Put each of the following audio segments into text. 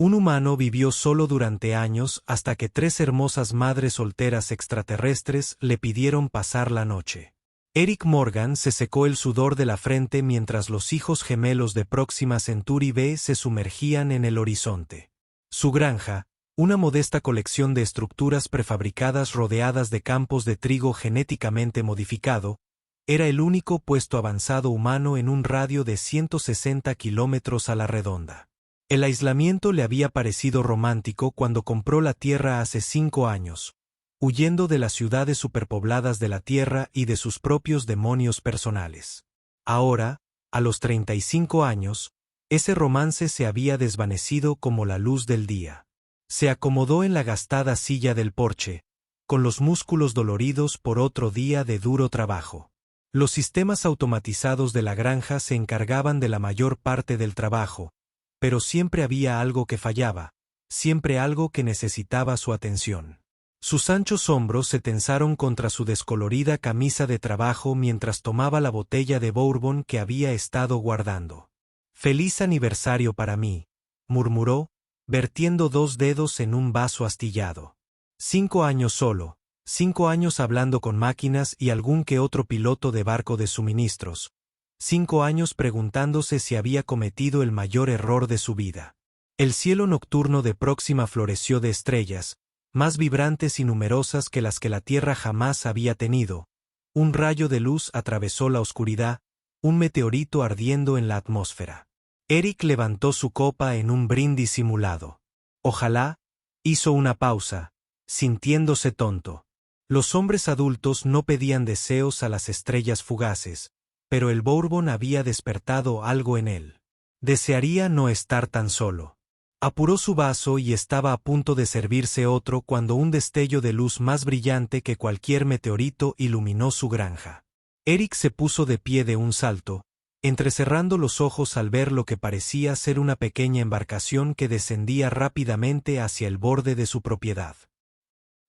Un humano vivió solo durante años hasta que 3 hermosas madres solteras extraterrestres le pidieron pasar la noche. Eric Morgan se secó el sudor de la frente mientras los hijos gemelos de Próxima Centauri B se sumergían en el horizonte. Su granja, una modesta colección de estructuras prefabricadas rodeadas de campos de trigo genéticamente modificado, era el único puesto avanzado humano en un radio de 160 kilómetros a la redonda. El aislamiento le había parecido romántico cuando compró la tierra hace 5 años, huyendo de las ciudades superpobladas de la tierra y de sus propios demonios personales. Ahora, a los 35 años, ese romance se había desvanecido como la luz del día. Se acomodó en la gastada silla del porche, con los músculos doloridos por otro día de duro trabajo. Los sistemas automatizados de la granja se encargaban de la mayor parte del trabajo, pero siempre había algo que fallaba, siempre algo que necesitaba su atención. Sus anchos hombros se tensaron contra su descolorida camisa de trabajo mientras tomaba la botella de bourbon que había estado guardando. «Feliz aniversario para mí», murmuró, vertiendo 2 dedos en un vaso astillado. 5 años solo, 5 años hablando con máquinas y algún que otro piloto de barco de suministros. 5 años preguntándose si había cometido el mayor error de su vida. El cielo nocturno de Próxima floreció de estrellas, más vibrantes y numerosas que las que la Tierra jamás había tenido. Un rayo de luz atravesó la oscuridad, un meteorito ardiendo en la atmósfera. Eric levantó su copa en un brindis simulado. Ojalá, hizo una pausa, sintiéndose tonto. Los hombres adultos no pedían deseos a las estrellas fugaces, pero el bourbon había despertado algo en él. Desearía no estar tan solo. Apuró su vaso y estaba a punto de servirse otro cuando un destello de luz más brillante que cualquier meteorito iluminó su granja. Eric se puso de pie de un salto, entrecerrando los ojos al ver lo que parecía ser una pequeña embarcación que descendía rápidamente hacia el borde de su propiedad.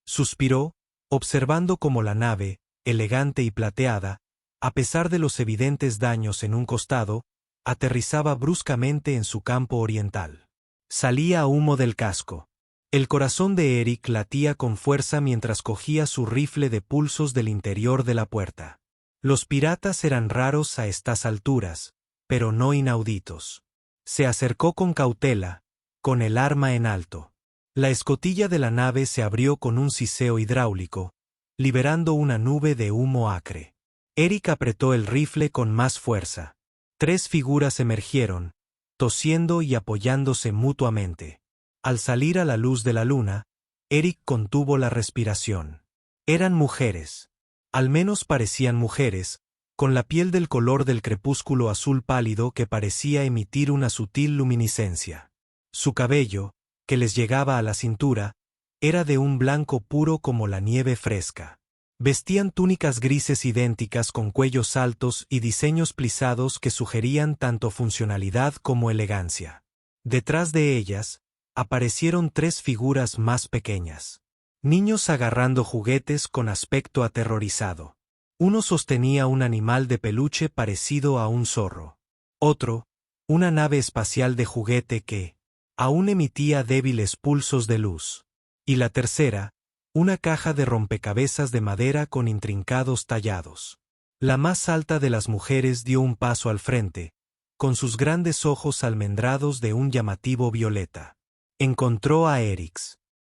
Suspiró, observando cómo la nave, elegante y plateada, a pesar de los evidentes daños en un costado, aterrizaba bruscamente en su campo oriental. Salía humo del casco. El corazón de Eric latía con fuerza mientras cogía su rifle de pulsos del interior de la puerta. Los piratas eran raros a estas alturas, pero no inauditos. Se acercó con cautela, con el arma en alto. La escotilla de la nave se abrió con un siseo hidráulico, liberando una nube de humo acre. Eric apretó el rifle con más fuerza. 3 figuras emergieron, tosiendo y apoyándose mutuamente. Al salir a la luz de la luna, Eric contuvo la respiración. Eran mujeres. Al menos parecían mujeres, con la piel del color del crepúsculo azul pálido que parecía emitir una sutil luminiscencia. Su cabello, que les llegaba a la cintura, era de un blanco puro como la nieve fresca. Vestían túnicas grises idénticas con cuellos altos y diseños plisados que sugerían tanto funcionalidad como elegancia. Detrás de ellas, aparecieron 3 figuras más pequeñas. Niños agarrando juguetes con aspecto aterrorizado. Uno sostenía un animal de peluche parecido a un zorro. Otro, una nave espacial de juguete que aún emitía débiles pulsos de luz. Y la tercera, una caja de rompecabezas de madera con intrincados tallados. La más alta de las mujeres dio un paso al frente, con sus grandes ojos almendrados de un llamativo violeta. Encontró a Eric.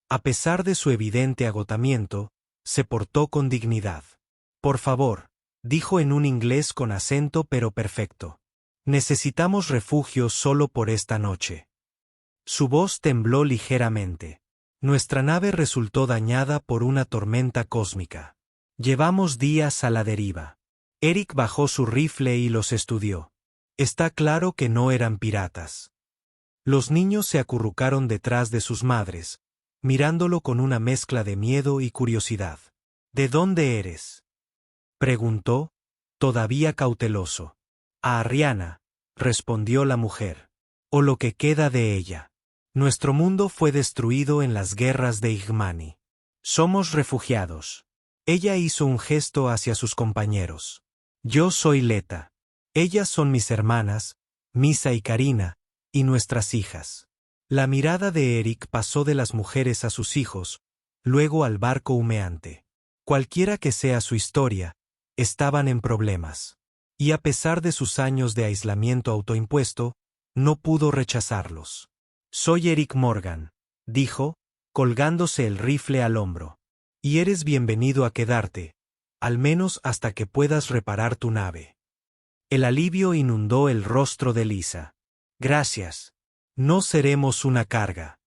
A pesar de su evidente agotamiento, se portó con dignidad. «Por favor», dijo en un inglés con acento pero perfecto. «Necesitamos refugio solo por esta noche». Su voz tembló ligeramente. «Nuestra nave resultó dañada por una tormenta cósmica. Llevamos días a la deriva». Eric bajó su rifle y los estudió. Está claro que no eran piratas. Los niños se acurrucaron detrás de sus madres, mirándolo con una mezcla de miedo y curiosidad. «¿De dónde eres?», preguntó, todavía cauteloso. «A Arriana», respondió la mujer. «O lo que queda de ella. Nuestro mundo fue destruido en las guerras de Igmani. Somos refugiados». Ella hizo un gesto hacia sus compañeros. «Yo soy Leta. Ellas son mis hermanas, Misa y Karina, y nuestras hijas». La mirada de Eric pasó de las mujeres a sus hijos, luego al barco humeante. Cualquiera que sea su historia, estaban en problemas. Y a pesar de sus años de aislamiento autoimpuesto, no pudo rechazarlos. Soy Eric Morgan, dijo, colgándose el rifle al hombro. Y eres bienvenido a quedarte, al menos hasta que puedas reparar tu nave. El alivio inundó el rostro de Lisa. Gracias. No seremos una carga.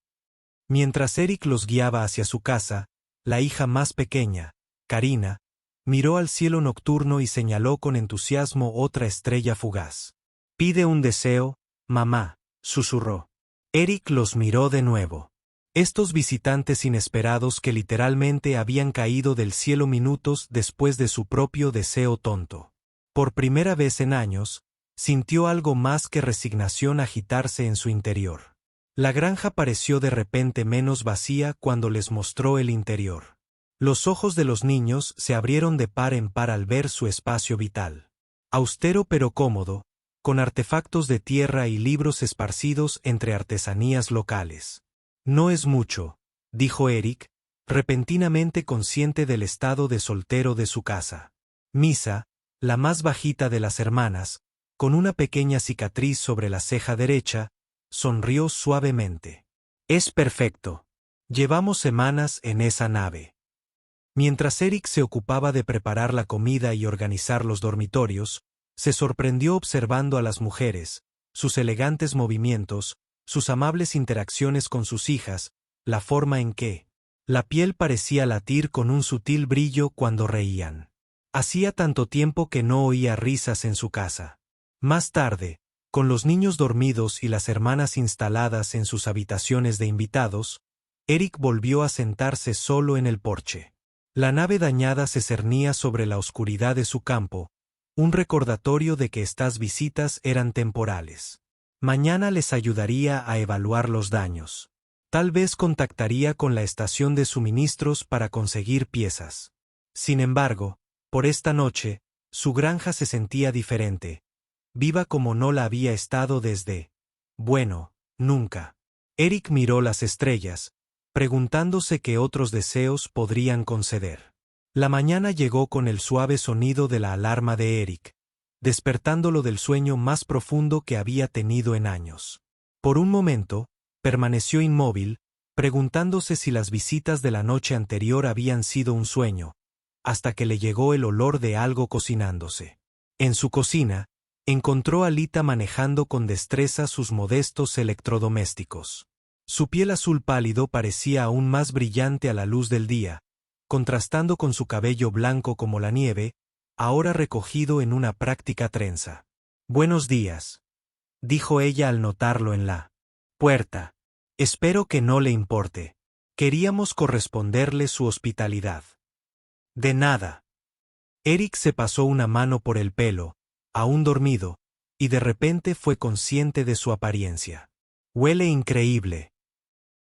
Mientras Eric los guiaba hacia su casa, la hija más pequeña, Karina, miró al cielo nocturno y señaló con entusiasmo otra estrella fugaz. Pide un deseo, mamá, susurró. Eric los miró de nuevo. Estos visitantes inesperados que literalmente habían caído del cielo minutos después de su propio deseo tonto. Por primera vez en años, sintió algo más que resignación agitarse en su interior. La granja pareció de repente menos vacía cuando les mostró el interior. Los ojos de los niños se abrieron de par en par al ver su espacio vital. Austero pero cómodo, con artefactos de tierra y libros esparcidos entre artesanías locales. No es mucho, dijo Eric, repentinamente consciente del estado de soltero de su casa. Misa, la más bajita de las hermanas, con una pequeña cicatriz sobre la ceja derecha, sonrió suavemente. Es perfecto. Llevamos semanas en esa nave. Mientras Eric se ocupaba de preparar la comida y organizar los dormitorios, se sorprendió observando a las mujeres, sus elegantes movimientos, sus amables interacciones con sus hijas, la forma en que la piel parecía latir con un sutil brillo cuando reían. Hacía tanto tiempo que no oía risas en su casa. Más tarde, con los niños dormidos y las hermanas instaladas en sus habitaciones de invitados, Eric volvió a sentarse solo en el porche. La nave dañada se cernía sobre la oscuridad de su campo, un recordatorio de que estas visitas eran temporales. Mañana les ayudaría a evaluar los daños. Tal vez contactaría con la estación de suministros para conseguir piezas. Sin embargo, por esta noche, su granja se sentía diferente, viva como no la había estado desde, bueno, nunca. Eric miró las estrellas, preguntándose qué otros deseos podrían conceder. La mañana llegó con el suave sonido de la alarma de Eric, despertándolo del sueño más profundo que había tenido en años. Por un momento, permaneció inmóvil, preguntándose si las visitas de la noche anterior habían sido un sueño, hasta que le llegó el olor de algo cocinándose. En su cocina, encontró a Lita manejando con destreza sus modestos electrodomésticos. Su piel azul pálido parecía aún más brillante a la luz del día, contrastando con su cabello blanco como la nieve, ahora recogido en una práctica trenza. Buenos días, dijo ella al notarlo en la puerta. Espero que no le importe. Queríamos corresponderle su hospitalidad. De nada. Eric se pasó una mano por el pelo, aún dormido, y de repente fue consciente de su apariencia. Huele increíble.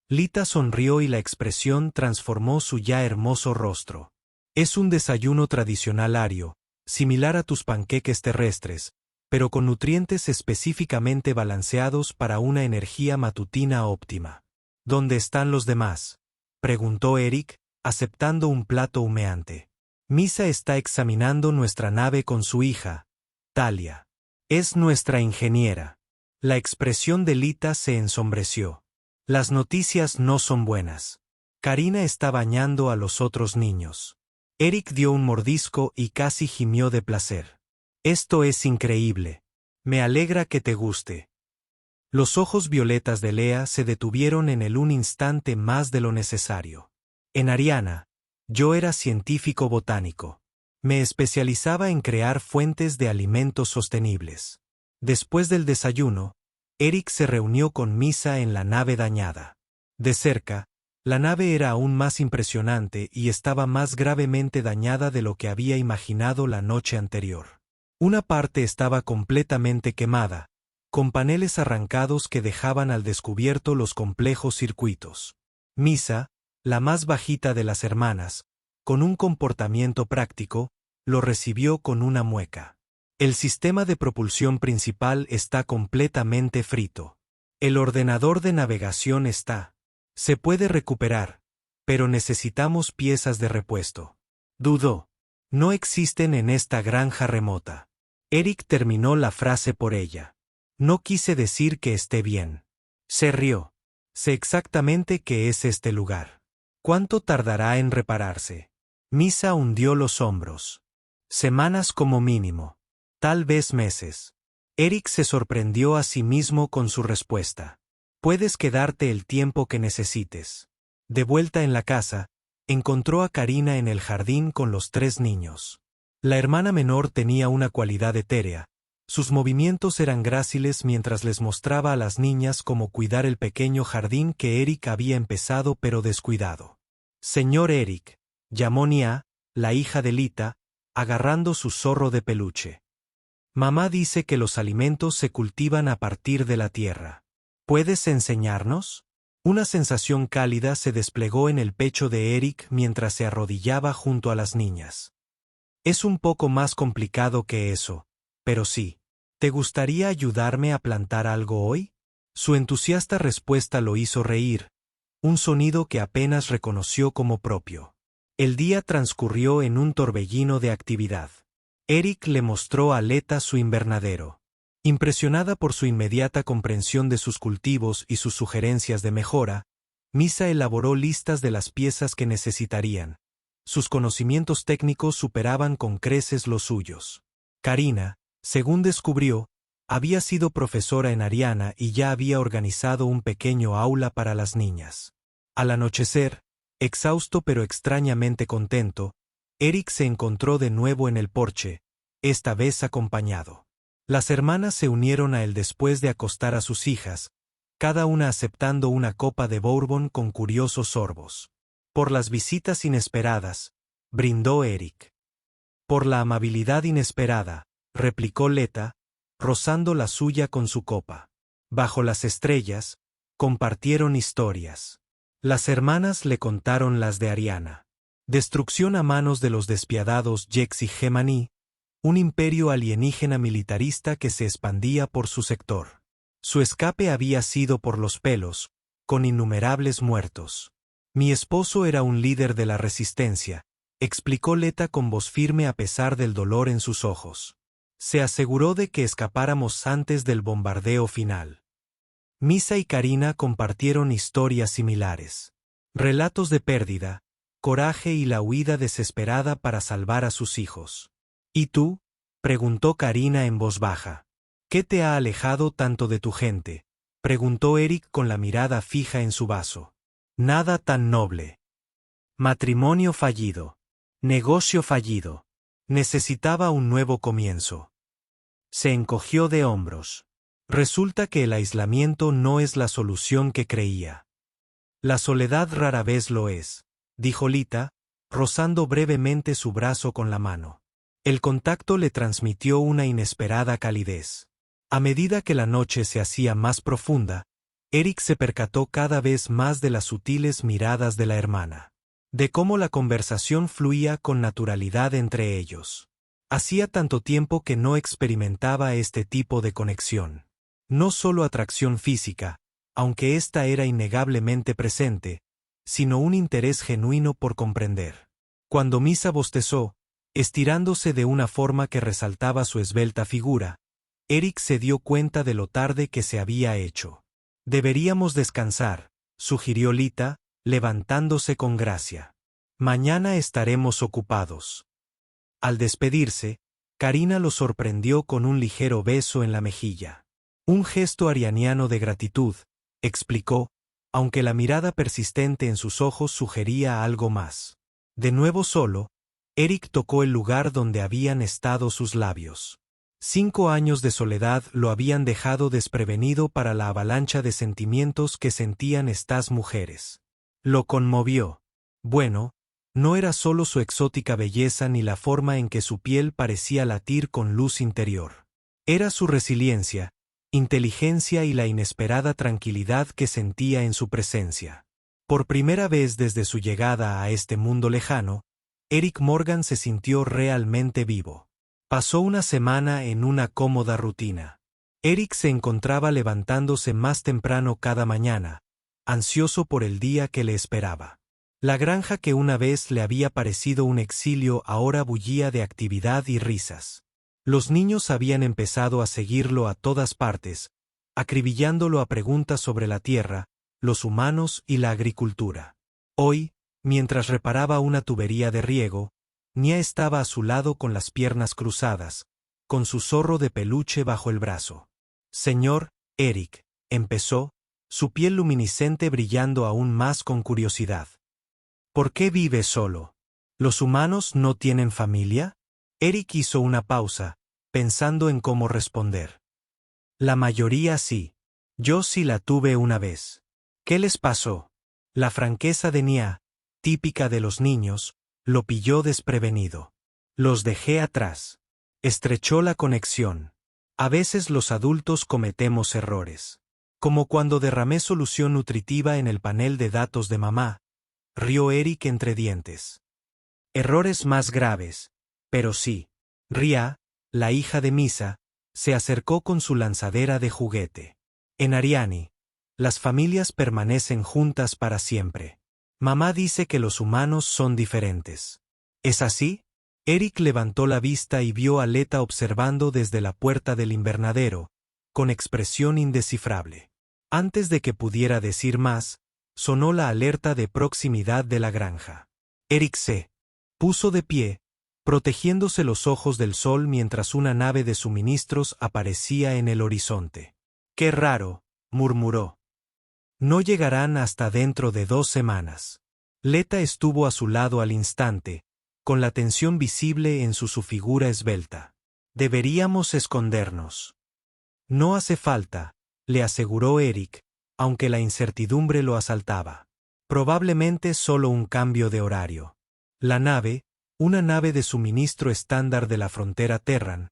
Lita sonrió y la expresión transformó su ya hermoso rostro. Es un desayuno tradicional ario, similar a tus panqueques terrestres, pero con nutrientes específicamente balanceados para una energía matutina óptima. ¿Dónde están los demás?, preguntó Eric, aceptando un plato humeante. Misa está examinando nuestra nave con su hija, Talia. Es nuestra ingeniera. La expresión de Lita se ensombreció. Las noticias no son buenas. Karina está bañando a los otros niños. Eric dio un mordisco y casi gimió de placer. Esto es increíble. Me alegra que te guste. Los ojos violetas de Lea se detuvieron en un instante más de lo necesario. En Ariana, yo era científico botánico. Me especializaba en crear fuentes de alimentos sostenibles. Después del desayuno, Eric se reunió con Misa en la nave dañada. De cerca, la nave era aún más impresionante y estaba más gravemente dañada de lo que había imaginado la noche anterior. Una parte estaba completamente quemada, con paneles arrancados que dejaban al descubierto los complejos circuitos. Misa, la más bajita de las hermanas, con un comportamiento práctico, lo recibió con una mueca. El sistema de propulsión principal está completamente frito. El ordenador de navegación está. Se puede recuperar, pero necesitamos piezas de repuesto. Dudó. No existen en esta granja remota. Eric terminó la frase por ella. No quise decir que esté bien. Se rió. Sé exactamente qué es este lugar. ¿Cuánto tardará en repararse? Misa hundió los hombros. Semanas como mínimo. Tal vez meses. Eric se sorprendió a sí mismo con su respuesta. Puedes quedarte el tiempo que necesites. De vuelta en la casa, encontró a Karina en el jardín con los 3 niños. La hermana menor tenía una cualidad etérea. Sus movimientos eran gráciles mientras les mostraba a las niñas cómo cuidar el pequeño jardín que Eric había empezado pero descuidado. Señor Eric, llamó Nia, la hija de Lita, agarrando su zorro de peluche. Mamá dice que los alimentos se cultivan a partir de la tierra. ¿Puedes enseñarnos? Una sensación cálida se desplegó en el pecho de Eric mientras se arrodillaba junto a las niñas. Es un poco más complicado que eso, pero sí. ¿Te gustaría ayudarme a plantar algo hoy? Su entusiasta respuesta lo hizo reír, un sonido que apenas reconoció como propio. El día transcurrió en un torbellino de actividad. Eric le mostró a Leta su invernadero. Impresionada por su inmediata comprensión de sus cultivos y sus sugerencias de mejora, Misa elaboró listas de las piezas que necesitarían. Sus conocimientos técnicos superaban con creces los suyos. Karina, según descubrió, había sido profesora en Ariana y ya había organizado un pequeño aula para las niñas. Al anochecer, exhausto pero extrañamente contento, Eric se encontró de nuevo en el porche, esta vez acompañado. Las hermanas se unieron a él después de acostar a sus hijas, cada una aceptando una copa de bourbon con curiosos sorbos. Por las visitas inesperadas, brindó Eric. Por la amabilidad inesperada, replicó Leta, rozando la suya con su copa. Bajo las estrellas, compartieron historias. Las hermanas le contaron las de Ariana. Destrucción a manos de los despiadados Jex y Gemini, un imperio alienígena militarista que se expandía por su sector. Su escape había sido por los pelos, con innumerables muertos. Mi esposo era un líder de la resistencia, explicó Leta con voz firme a pesar del dolor en sus ojos. Se aseguró de que escapáramos antes del bombardeo final. Misa y Karina compartieron historias similares. Relatos de pérdida, coraje y la huida desesperada para salvar a sus hijos. ¿Y tú? Preguntó Karina en voz baja. ¿Qué te ha alejado tanto de tu gente? Preguntó Eric con la mirada fija en su vaso. Nada tan noble. Matrimonio fallido. Negocio fallido. Necesitaba un nuevo comienzo. Se encogió de hombros. Resulta que el aislamiento no es la solución que creía. La soledad rara vez lo es, dijo Lita, rozando brevemente su brazo con la mano. El contacto le transmitió una inesperada calidez. A medida que la noche se hacía más profunda, Eric se percató cada vez más de las sutiles miradas de la hermana. De cómo la conversación fluía con naturalidad entre ellos. Hacía tanto tiempo que no experimentaba este tipo de conexión. No solo atracción física, aunque ésta era innegablemente presente, sino un interés genuino por comprender. Cuando Misa bostezó, estirándose de una forma que resaltaba su esbelta figura, Eric se dio cuenta de lo tarde que se había hecho. Deberíamos descansar, sugirió Lita, levantándose con gracia. Mañana estaremos ocupados. Al despedirse, Karina lo sorprendió con un ligero beso en la mejilla. Un gesto arianiano de gratitud, explicó, aunque la mirada persistente en sus ojos sugería algo más. De nuevo solo, Eric tocó el lugar donde habían estado sus labios. 5 años de soledad lo habían dejado desprevenido para la avalancha de sentimientos que sentían estas mujeres. Lo conmovió. Bueno, no era solo su exótica belleza ni la forma en que su piel parecía latir con luz interior. Era su resiliencia, inteligencia y la inesperada tranquilidad que sentía en su presencia. Por primera vez desde su llegada a este mundo lejano, Eric Morgan se sintió realmente vivo. Pasó una semana en una cómoda rutina. Eric se encontraba levantándose más temprano cada mañana, ansioso por el día que le esperaba. La granja que una vez le había parecido un exilio ahora bullía de actividad y risas. Los niños habían empezado a seguirlo a todas partes, acribillándolo a preguntas sobre la tierra, los humanos y la agricultura. Hoy, mientras reparaba una tubería de riego, Nia estaba a su lado con las piernas cruzadas, con su zorro de peluche bajo el brazo. Señor, Eric, empezó, su piel luminiscente brillando aún más con curiosidad. ¿Por qué vive solo? ¿Los humanos no tienen familia? Eric hizo una pausa, pensando en cómo responder. La mayoría sí. Yo sí la tuve una vez. ¿Qué les pasó? La franqueza de Nia, típica de los niños, lo pilló desprevenido. Los dejé atrás. Estrechó la conexión. A veces los adultos cometemos errores. Como cuando derramé solución nutritiva en el panel de datos de mamá, rió Eric entre dientes. Errores más graves, pero sí. Ria, la hija de Misa, se acercó con su lanzadera de juguete. En Ariani, las familias permanecen juntas para siempre. Mamá dice que los humanos son diferentes. ¿Es así? Eric levantó la vista y vio a Leta observando desde la puerta del invernadero, con expresión indescifrable. Antes de que pudiera decir más, sonó la alerta de proximidad de la granja. Eric se puso de pie, protegiéndose los ojos del sol mientras una nave de suministros aparecía en el horizonte. «Qué raro», murmuró. «No llegarán hasta dentro de 2 semanas». Leta estuvo a su lado al instante, con la tensión visible en su figura esbelta. «Deberíamos escondernos». «No hace falta», le aseguró Eric, aunque la incertidumbre lo asaltaba. «Probablemente solo un cambio de horario». La nave, una nave de suministro estándar de la frontera Terran,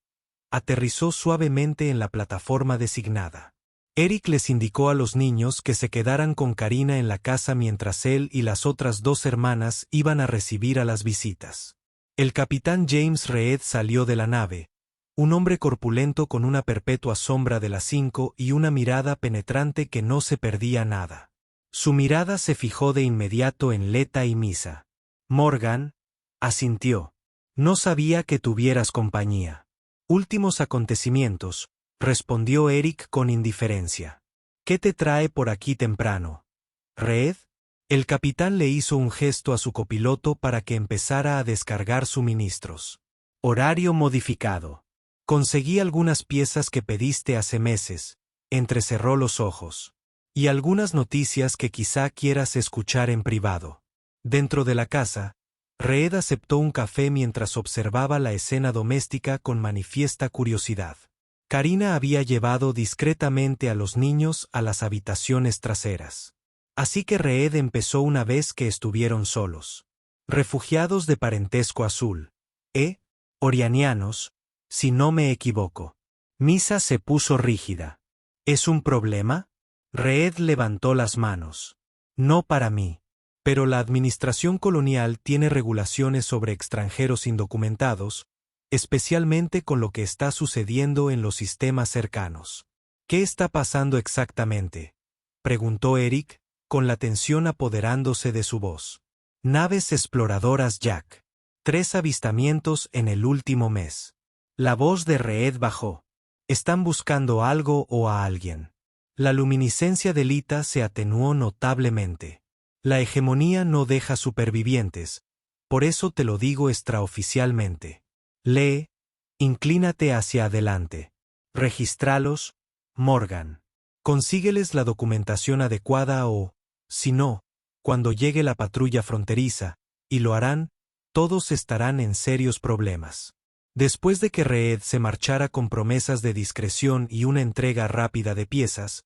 aterrizó suavemente en la plataforma designada. Eric les indicó a los niños que se quedaran con Karina en la casa mientras él y las otras 2 hermanas iban a recibir a las visitas. El capitán James Reed salió de la nave, un hombre corpulento con una perpetua sombra de las 5 y una mirada penetrante que no se perdía nada. Su mirada se fijó de inmediato en Leta y Misa. Morgan asintió. «No sabía que tuvieras compañía». «Últimos acontecimientos», respondió Eric con indiferencia. «¿Qué te trae por aquí temprano?» «¿Reed?» El capitán le hizo un gesto a su copiloto para que empezara a descargar suministros. «Horario modificado. Conseguí algunas piezas que pediste hace meses», entrecerró los ojos. «Y algunas noticias que quizá quieras escuchar en privado». Dentro de la casa, Reed aceptó un café mientras observaba la escena doméstica con manifiesta curiosidad. Karina había llevado discretamente a los niños a las habitaciones traseras. Así que Reed empezó una vez que estuvieron solos. «Refugiados de parentesco azul. Orianianos, si no me equivoco». Misa se puso rígida. «¿Es un problema?» Reed levantó las manos. «No para mí. Pero la administración colonial tiene regulaciones sobre extranjeros indocumentados, especialmente con lo que está sucediendo en los sistemas cercanos». «¿Qué está pasando exactamente?», preguntó Eric, con la tensión apoderándose de su voz. «Naves exploradoras Jack. 3 avistamientos en el último mes». La voz de Reed bajó. «Están buscando algo o a alguien». La luminiscencia de Lita se atenuó notablemente. «La hegemonía no deja supervivientes, por eso te lo digo extraoficialmente. Lee, inclínate hacia adelante. Regístralos, Morgan. Consígueles la documentación adecuada o, si no, cuando llegue la patrulla fronteriza, y lo harán, todos estarán en serios problemas». Después de que Reed se marchara con promesas de discreción y una entrega rápida de piezas,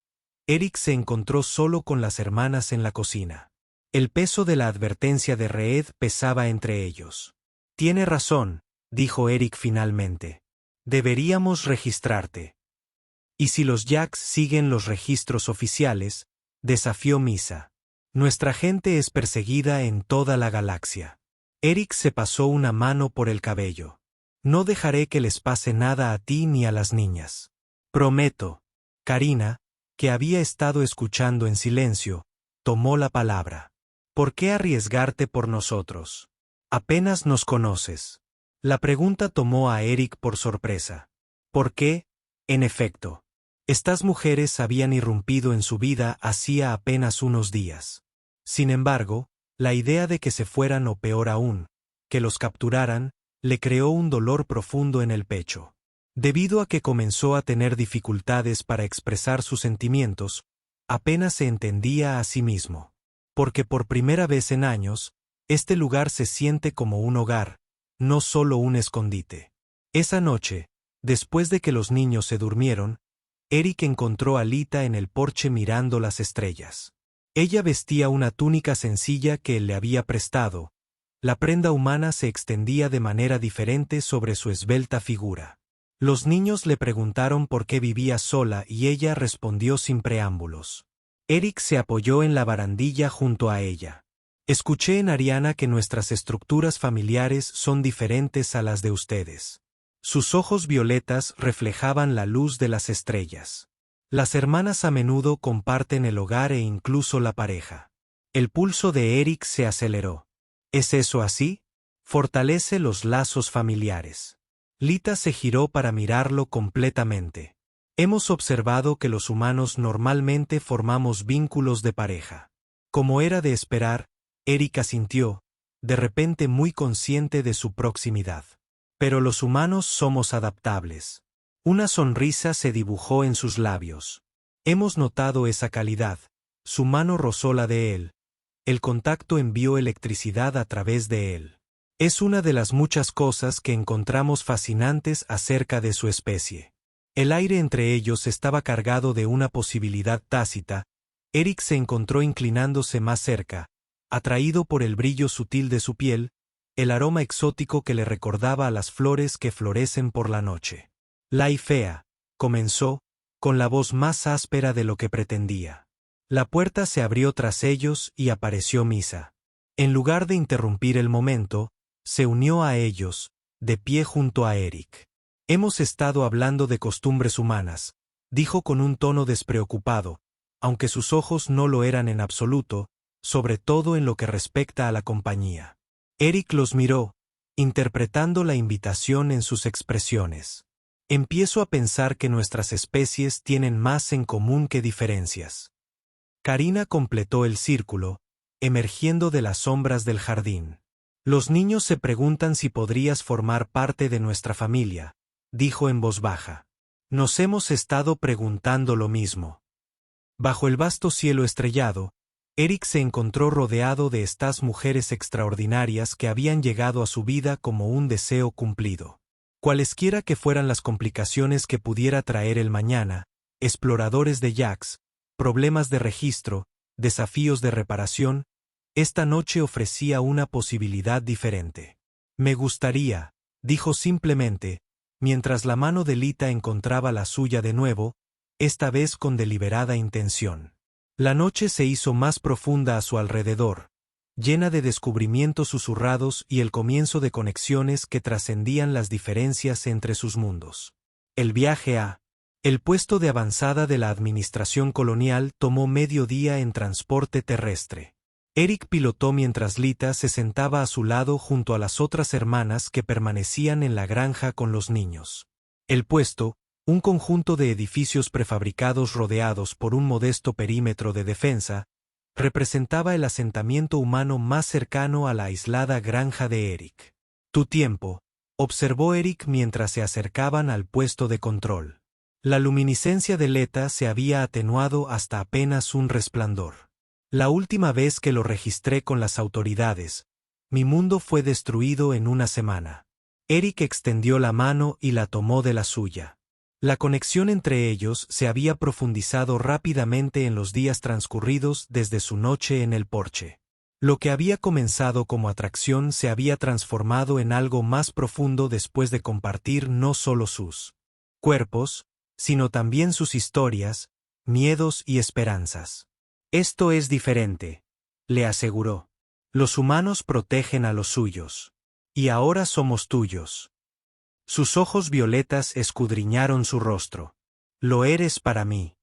Eric se encontró solo con las hermanas en la cocina. El peso de la advertencia de Reed pesaba entre ellos. «Tiene razón», dijo Eric finalmente. «Deberíamos registrarte». «¿Y si los Jacks siguen los registros oficiales?», desafió Misa. «Nuestra gente es perseguida en toda la galaxia». Eric se pasó una mano por el cabello. «No dejaré que les pase nada a ti ni a las niñas. Prometo. Karina, que había estado escuchando en silencio, tomó la palabra. ¿Por qué arriesgarte por nosotros? Apenas nos conoces. La pregunta tomó a Eric por sorpresa. ¿Por qué? En efecto. Estas mujeres habían irrumpido en su vida hacía apenas unos días. Sin embargo, la idea de que se fueran o peor aún, que los capturaran, le creó un dolor profundo en el pecho. Debido a que comenzó a tener dificultades para expresar sus sentimientos, apenas se entendía a sí mismo. Porque por primera vez en años, este lugar se siente como un hogar, no solo un escondite. Esa noche, después de que los niños se durmieron, Eric encontró a Lita en el porche mirando las estrellas. Ella vestía una túnica sencilla que él le había prestado. La prenda humana se extendía de manera diferente sobre su esbelta figura. Los niños le preguntaron por qué vivía sola y ella respondió sin preámbulos. Eric se apoyó en la barandilla junto a ella. Escuché en Ariana que nuestras estructuras familiares son diferentes a las de ustedes. Sus ojos violetas reflejaban la luz de las estrellas. Las hermanas a menudo comparten el hogar e incluso la pareja. El pulso de Eric se aceleró. ¿Es eso así? Fortalece los lazos familiares. Lita se giró para mirarlo completamente. Hemos observado que los humanos normalmente formamos vínculos de pareja. Como era de esperar, Eric asintió, de repente muy consciente de su proximidad. Pero los humanos somos adaptables. Una sonrisa se dibujó en sus labios. Hemos notado esa calidad. Su mano rozó la de él. El contacto envió electricidad a través de él. Es una de las muchas cosas que encontramos fascinantes acerca de su especie. El aire entre ellos estaba cargado de una posibilidad tácita. Eric se encontró inclinándose más cerca, atraído por el brillo sutil de su piel, el aroma exótico que le recordaba a las flores que florecen por la noche. La Ifea, comenzó, con la voz más áspera de lo que pretendía. La puerta se abrió tras ellos y apareció Misa. En lugar de interrumpir el momento, se unió a ellos, de pie junto a Eric. Hemos estado hablando de costumbres humanas, dijo con un tono despreocupado, aunque sus ojos no lo eran en absoluto, sobre todo en lo que respecta a la compañía. Eric los miró, interpretando la invitación en sus expresiones. Empiezo a pensar que nuestras especies tienen más en común que diferencias. Karina completó el círculo, emergiendo de las sombras del jardín. Los niños se preguntan si podrías formar parte de nuestra familia, dijo en voz baja. Nos hemos estado preguntando lo mismo. Bajo el vasto cielo estrellado, Eric se encontró rodeado de estas mujeres extraordinarias que habían llegado a su vida como un deseo cumplido. Cualesquiera que fueran las complicaciones que pudiera traer el mañana, exploradores de Jax, problemas de registro, desafíos de reparación, esta noche ofrecía una posibilidad diferente. Me gustaría, dijo simplemente, mientras la mano de Lita encontraba la suya de nuevo, esta vez con deliberada intención. La noche se hizo más profunda a su alrededor, llena de descubrimientos susurrados y el comienzo de conexiones que trascendían las diferencias entre sus mundos. El viaje a el puesto de avanzada de la administración colonial tomó medio día en transporte terrestre. Eric pilotó mientras Lita se sentaba a su lado junto a las otras hermanas que permanecían en la granja con los niños. El puesto, un conjunto de edificios prefabricados rodeados por un modesto perímetro de defensa, representaba el asentamiento humano más cercano a la aislada granja de Eric. Tu tiempo, observó Eric mientras se acercaban al puesto de control. La luminiscencia de Leta se había atenuado hasta apenas un resplandor. La última vez que lo registré con las autoridades, mi mundo fue destruido en una semana. Eric extendió la mano y la tomó de la suya. La conexión entre ellos se había profundizado rápidamente en los días transcurridos desde su noche en el porche. Lo que había comenzado como atracción se había transformado en algo más profundo después de compartir no solo sus cuerpos, sino también sus historias, miedos y esperanzas. Esto es diferente, le aseguró. Los humanos protegen a los suyos. Y ahora somos tuyos. Sus ojos violetas escudriñaron su rostro. Lo eres para mí.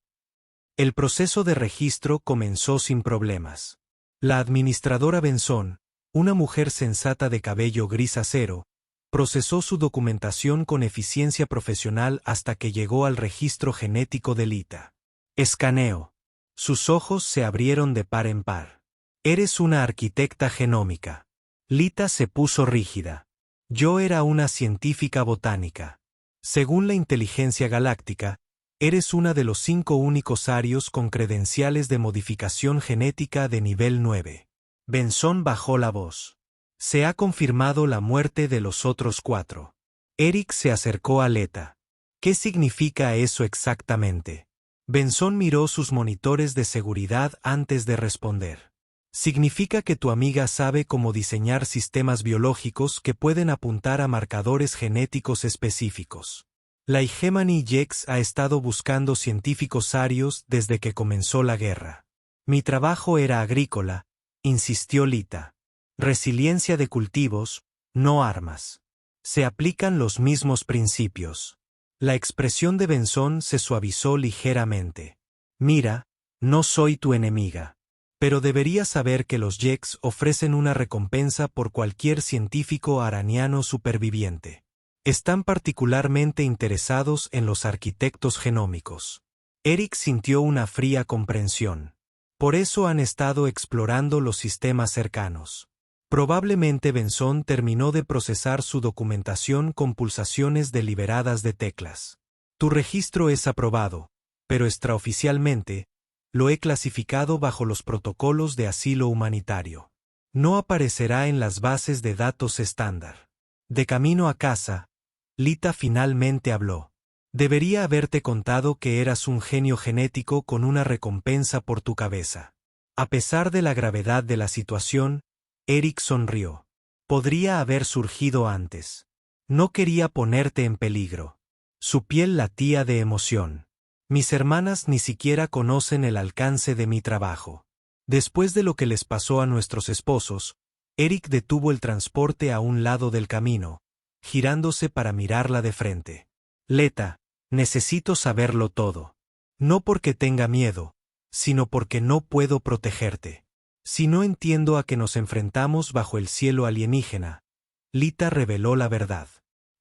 El proceso de registro comenzó sin problemas. La administradora Benson, una mujer sensata de cabello gris acero, procesó su documentación con eficiencia profesional hasta que llegó al registro genético de Lita. Escaneo. Sus ojos se abrieron de par en par. Eres una arquitecta genómica. Lita se puso rígida. Yo era una científica botánica. Según la inteligencia galáctica, eres una de los 5 únicos arios con credenciales de modificación genética de nivel 9. Benson bajó la voz. Se ha confirmado la muerte de los otros 4. Eric se acercó a Leta. ¿Qué significa eso exactamente? Benson miró sus monitores de seguridad antes de responder. Significa que tu amiga sabe cómo diseñar sistemas biológicos que pueden apuntar a marcadores genéticos específicos. La Hegemony Jex ha estado buscando científicos arios desde que comenzó la guerra. Mi trabajo era agrícola, insistió Lita. Resiliencia de cultivos, no armas. Se aplican los mismos principios. La expresión de Benson se suavizó ligeramente. Mira, no soy tu enemiga. Pero deberías saber que los Jex ofrecen una recompensa por cualquier científico araniano superviviente. Están particularmente interesados en los arquitectos genómicos. Eric sintió una fría comprensión. Por eso han estado explorando los sistemas cercanos. Probablemente Benson terminó de procesar su documentación con pulsaciones deliberadas de teclas. Tu registro es aprobado, pero extraoficialmente, lo he clasificado bajo los protocolos de asilo humanitario. No aparecerá en las bases de datos estándar. De camino a casa, Lita finalmente habló. Debería haberte contado que eras un genio genético con una recompensa por tu cabeza. A pesar de la gravedad de la situación, Eric sonrió. Podría haber surgido antes. No quería ponerte en peligro. Su piel latía de emoción. Mis hermanas ni siquiera conocen el alcance de mi trabajo. Después de lo que les pasó a nuestros esposos, Eric detuvo el transporte a un lado del camino, girándose para mirarla de frente. Leta, necesito saberlo todo. No porque tenga miedo, sino porque no puedo protegerte. Si no entiendo a que nos enfrentamos bajo el cielo alienígena, Lita reveló la verdad.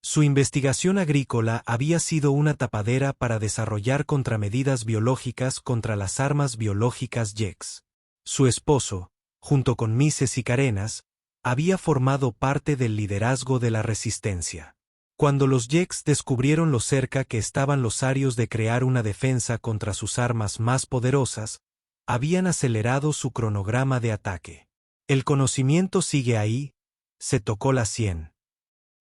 Su investigación agrícola había sido una tapadera para desarrollar contramedidas biológicas contra las armas biológicas Jex. Su esposo, junto con Mises y Carenas, había formado parte del liderazgo de la resistencia. Cuando los Jex descubrieron lo cerca que estaban los arios de crear una defensa contra sus armas más poderosas, habían acelerado su cronograma de ataque. El conocimiento sigue ahí, se tocó la sien.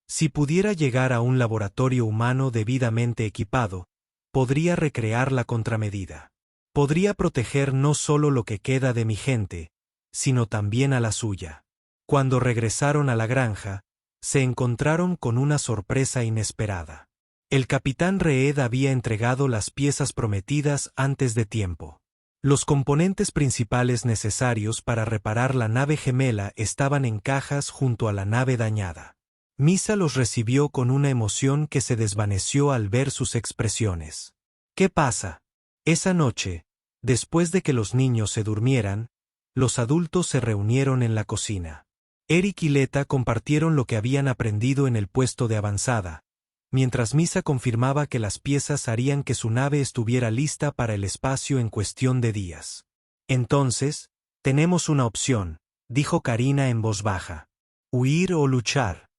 Si pudiera llegar a un laboratorio humano debidamente equipado, podría recrear la contramedida. Podría proteger no solo lo que queda de mi gente, sino también a la suya. Cuando regresaron a la granja, se encontraron con una sorpresa inesperada. El capitán Reed había entregado las piezas prometidas antes de tiempo. Los componentes principales necesarios para reparar la nave gemela estaban en cajas junto a la nave dañada. Misa los recibió con una emoción que se desvaneció al ver sus expresiones. ¿Qué pasa? Esa noche, después de que los niños se durmieran, los adultos se reunieron en la cocina. Eric y Leta compartieron lo que habían aprendido en el puesto de avanzada, mientras Misa confirmaba que las piezas harían que su nave estuviera lista para el espacio en cuestión de días. Entonces, tenemos una opción, dijo Karina en voz baja. Huir o luchar.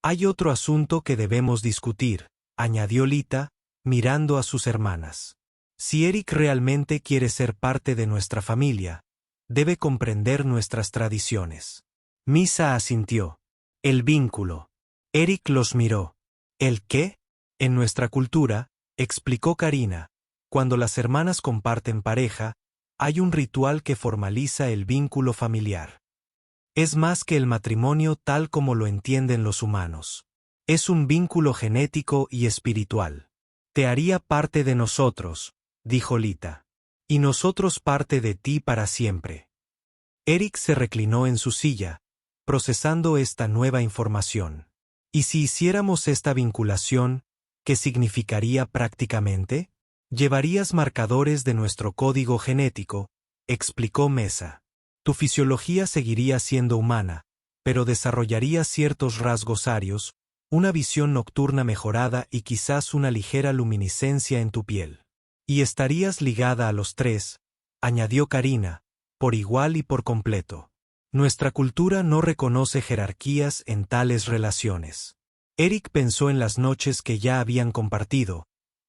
Hay otro asunto que debemos discutir, añadió Lita, mirando a sus hermanas. Si Eric realmente quiere ser parte de nuestra familia, debe comprender nuestras tradiciones. Misa asintió. El vínculo. Eric los miró. ¿El qué? En nuestra cultura, explicó Karina, cuando las hermanas comparten pareja, hay un ritual que formaliza el vínculo familiar. Es más que el matrimonio tal como lo entienden los humanos. Es un vínculo genético y espiritual. Te haría parte de nosotros, dijo Lita. Y nosotros parte de ti para siempre. Eric se reclinó en su silla, procesando esta nueva información. ¿Y si hiciéramos esta vinculación, qué significaría prácticamente? Llevarías marcadores de nuestro código genético, explicó Mesa. Tu fisiología seguiría siendo humana, pero desarrollarías ciertos rasgos arios, una visión nocturna mejorada y quizás una ligera luminiscencia en tu piel. Y estarías ligada a los tres, añadió Karina, por igual y por completo. Nuestra cultura no reconoce jerarquías en tales relaciones. Eric pensó en las noches que ya habían compartido,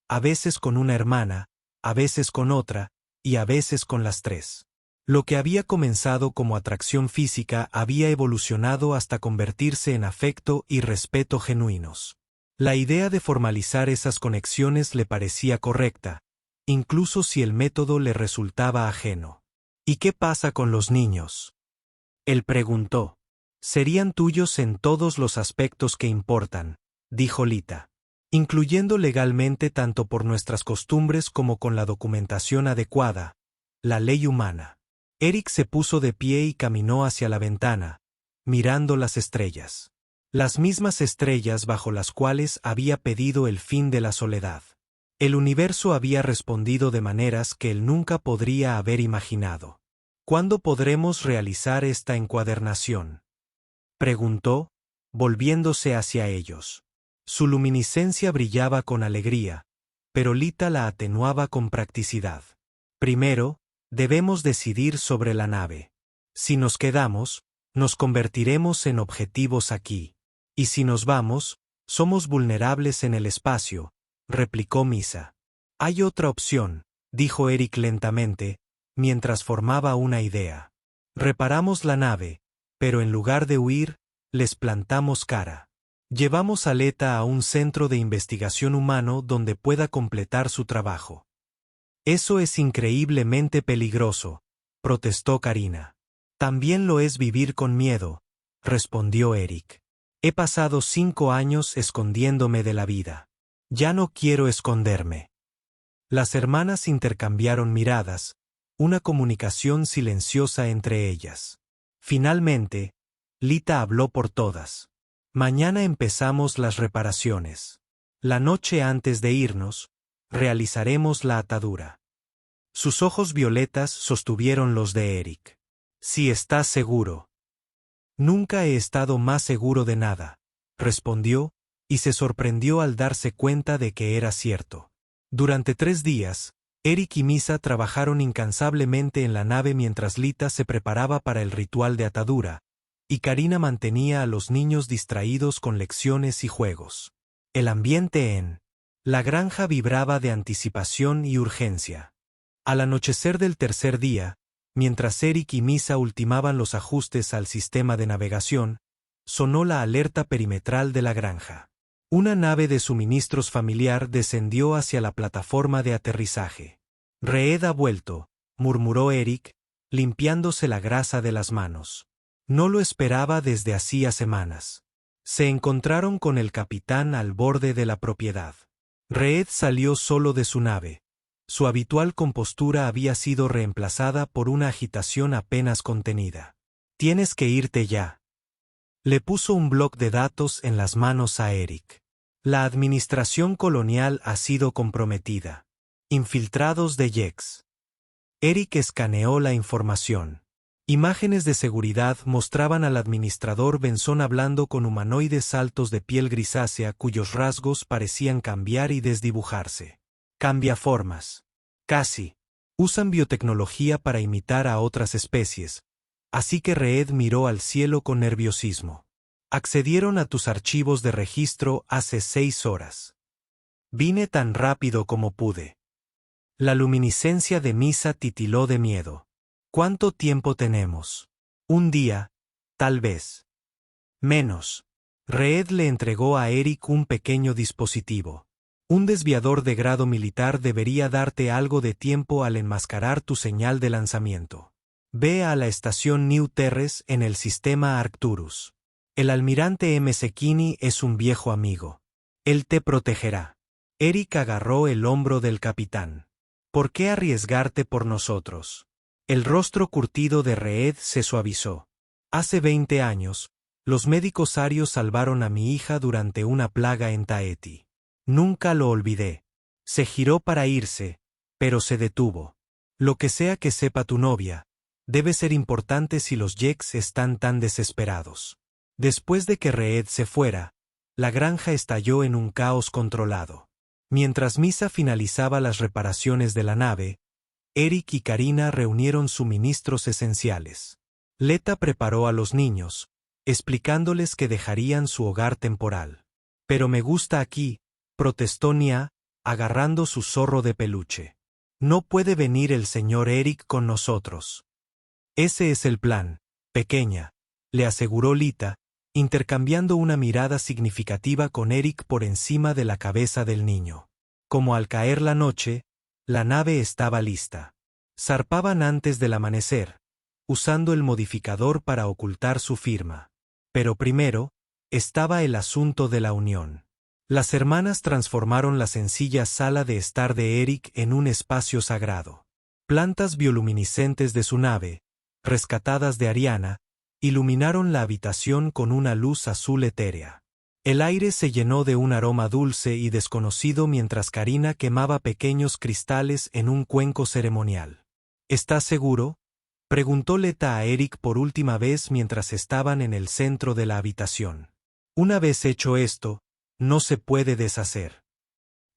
a veces con una hermana, a veces con otra, y a veces con las tres. Lo que había comenzado como atracción física había evolucionado hasta convertirse en afecto y respeto genuinos. La idea de formalizar esas conexiones le parecía correcta, incluso si el método le resultaba ajeno. ¿Y qué pasa con los niños?, él preguntó. Serían tuyos en todos los aspectos que importan, dijo Lita. Incluyendo legalmente tanto por nuestras costumbres como con la documentación adecuada, la ley humana. Eric se puso de pie y caminó hacia la ventana, mirando las estrellas. Las mismas estrellas bajo las cuales había pedido el fin de la soledad. El universo había respondido de maneras que él nunca podría haber imaginado. ¿Cuándo podremos realizar esta encuadernación?, preguntó, volviéndose hacia ellos. Su luminiscencia brillaba con alegría, pero Lita la atenuaba con practicidad. Primero, debemos decidir sobre la nave. Si nos quedamos, nos convertiremos en objetivos aquí. Y si nos vamos, somos vulnerables en el espacio, replicó Misa. Hay otra opción, dijo Eric lentamente, mientras formaba una idea. Reparamos la nave, pero en lugar de huir, les plantamos cara. Llevamos a Leta a un centro de investigación humano donde pueda completar su trabajo. Eso es increíblemente peligroso, protestó Karina. También lo es vivir con miedo, respondió Eric. He pasado 5 años escondiéndome de la vida. Ya no quiero esconderme. Las hermanas intercambiaron miradas, una comunicación silenciosa entre ellas. Finalmente, Lita habló por todas. Mañana empezamos las reparaciones. La noche antes de irnos, realizaremos la atadura. Sus ojos violetas sostuvieron los de Eric. Si estás seguro. Nunca he estado más seguro de nada, respondió, y se sorprendió al darse cuenta de que era cierto. Durante 3 días, Eric y Misa trabajaron incansablemente en la nave mientras Lita se preparaba para el ritual de atadura, y Karina mantenía a los niños distraídos con lecciones y juegos. El ambiente en la granja vibraba de anticipación y urgencia. Al anochecer del tercer día, mientras Eric y Misa ultimaban los ajustes al sistema de navegación, sonó la alerta perimetral de la granja. Una nave de suministros familiar descendió hacia la plataforma de aterrizaje. Reed ha vuelto, murmuró Eric, limpiándose la grasa de las manos. No lo esperaba desde hacía semanas. Se encontraron con el capitán al borde de la propiedad. Reed salió solo de su nave. Su habitual compostura había sido reemplazada por una agitación apenas contenida. Tienes que irte ya. Le puso un bloc de datos en las manos a Eric. La administración colonial ha sido comprometida. Infiltrados de Jex. Eric escaneó la información. Imágenes de seguridad mostraban al administrador Benson hablando con humanoides altos de piel grisácea cuyos rasgos parecían cambiar y desdibujarse. Cambiaformas. Casi. Usan biotecnología para imitar a otras especies. Así que Reed miró al cielo con nerviosismo. Accedieron a tus archivos de registro hace 6 horas. Vine tan rápido como pude. La luminiscencia de Misa titiló de miedo. ¿Cuánto tiempo tenemos? 1 día, tal vez. Menos. Reed le entregó a Eric un pequeño dispositivo. Un desviador de grado militar debería darte algo de tiempo al enmascarar tu señal de lanzamiento. Ve a la estación New Terres en el sistema Arcturus. El almirante M. Sekini es un viejo amigo. Él te protegerá. Eric agarró el hombro del capitán. ¿Por qué arriesgarte por nosotros? El rostro curtido de Reed se suavizó. Hace 20 años, los médicos arios salvaron a mi hija durante una plaga en Tahiti. Nunca lo olvidé. Se giró para irse, pero se detuvo. Lo que sea que sepa tu novia, debe ser importante si los Jeks están tan desesperados. Después de que Reed se fuera, la granja estalló en un caos controlado. Mientras Misa finalizaba las reparaciones de la nave, Eric y Karina reunieron suministros esenciales. Leta preparó a los niños, explicándoles que dejarían su hogar temporal. Pero me gusta aquí, protestó Nia, agarrando su zorro de peluche. No puede venir el señor Eric con nosotros. Ese es el plan, pequeña, le aseguró Lita, intercambiando una mirada significativa con Eric por encima de la cabeza del niño. Como al caer la noche, la nave estaba lista. Zarpaban antes del amanecer, usando el modificador para ocultar su firma. Pero primero, estaba el asunto de la unión. Las hermanas transformaron la sencilla sala de estar de Eric en un espacio sagrado. Plantas bioluminiscentes de su nave, rescatadas de Ariana, iluminaron la habitación con una luz azul etérea. El aire se llenó de un aroma dulce y desconocido mientras Karina quemaba pequeños cristales en un cuenco ceremonial. ¿Estás seguro?, preguntó Leta a Eric por última vez mientras estaban en el centro de la habitación. Una vez hecho esto, no se puede deshacer.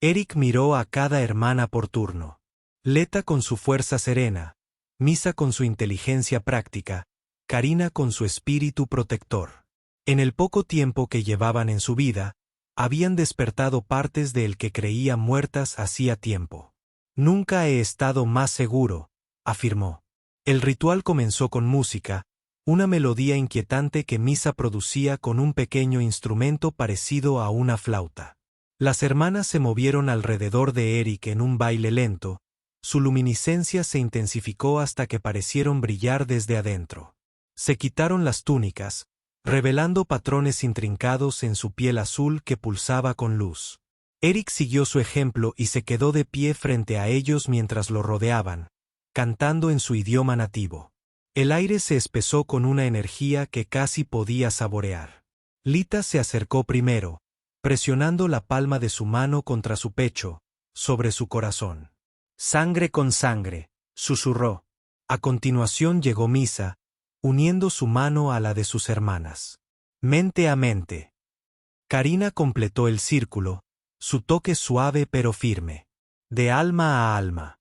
Eric miró a cada hermana por turno. Leta con su fuerza serena, Misa con su inteligencia práctica, Karina con su espíritu protector. En el poco tiempo que llevaban en su vida, habían despertado partes de el que creía muertas hacía tiempo. Nunca he estado más seguro, afirmó. El ritual comenzó con música, una melodía inquietante que Misa producía con un pequeño instrumento parecido a una flauta. Las hermanas se movieron alrededor de Eric en un baile lento, su luminiscencia se intensificó hasta que parecieron brillar desde adentro. Se quitaron las túnicas, revelando patrones intrincados en su piel azul que pulsaba con luz. Eric siguió su ejemplo y se quedó de pie frente a ellos mientras lo rodeaban, cantando en su idioma nativo. El aire se espesó con una energía que casi podía saborear. Lita se acercó primero, presionando la palma de su mano contra su pecho, sobre su corazón. Sangre con sangre, susurró. A continuación llegó Misa, uniendo su mano a la de sus hermanas. Mente a mente. Karina completó el círculo, su toque suave pero firme. De alma a alma.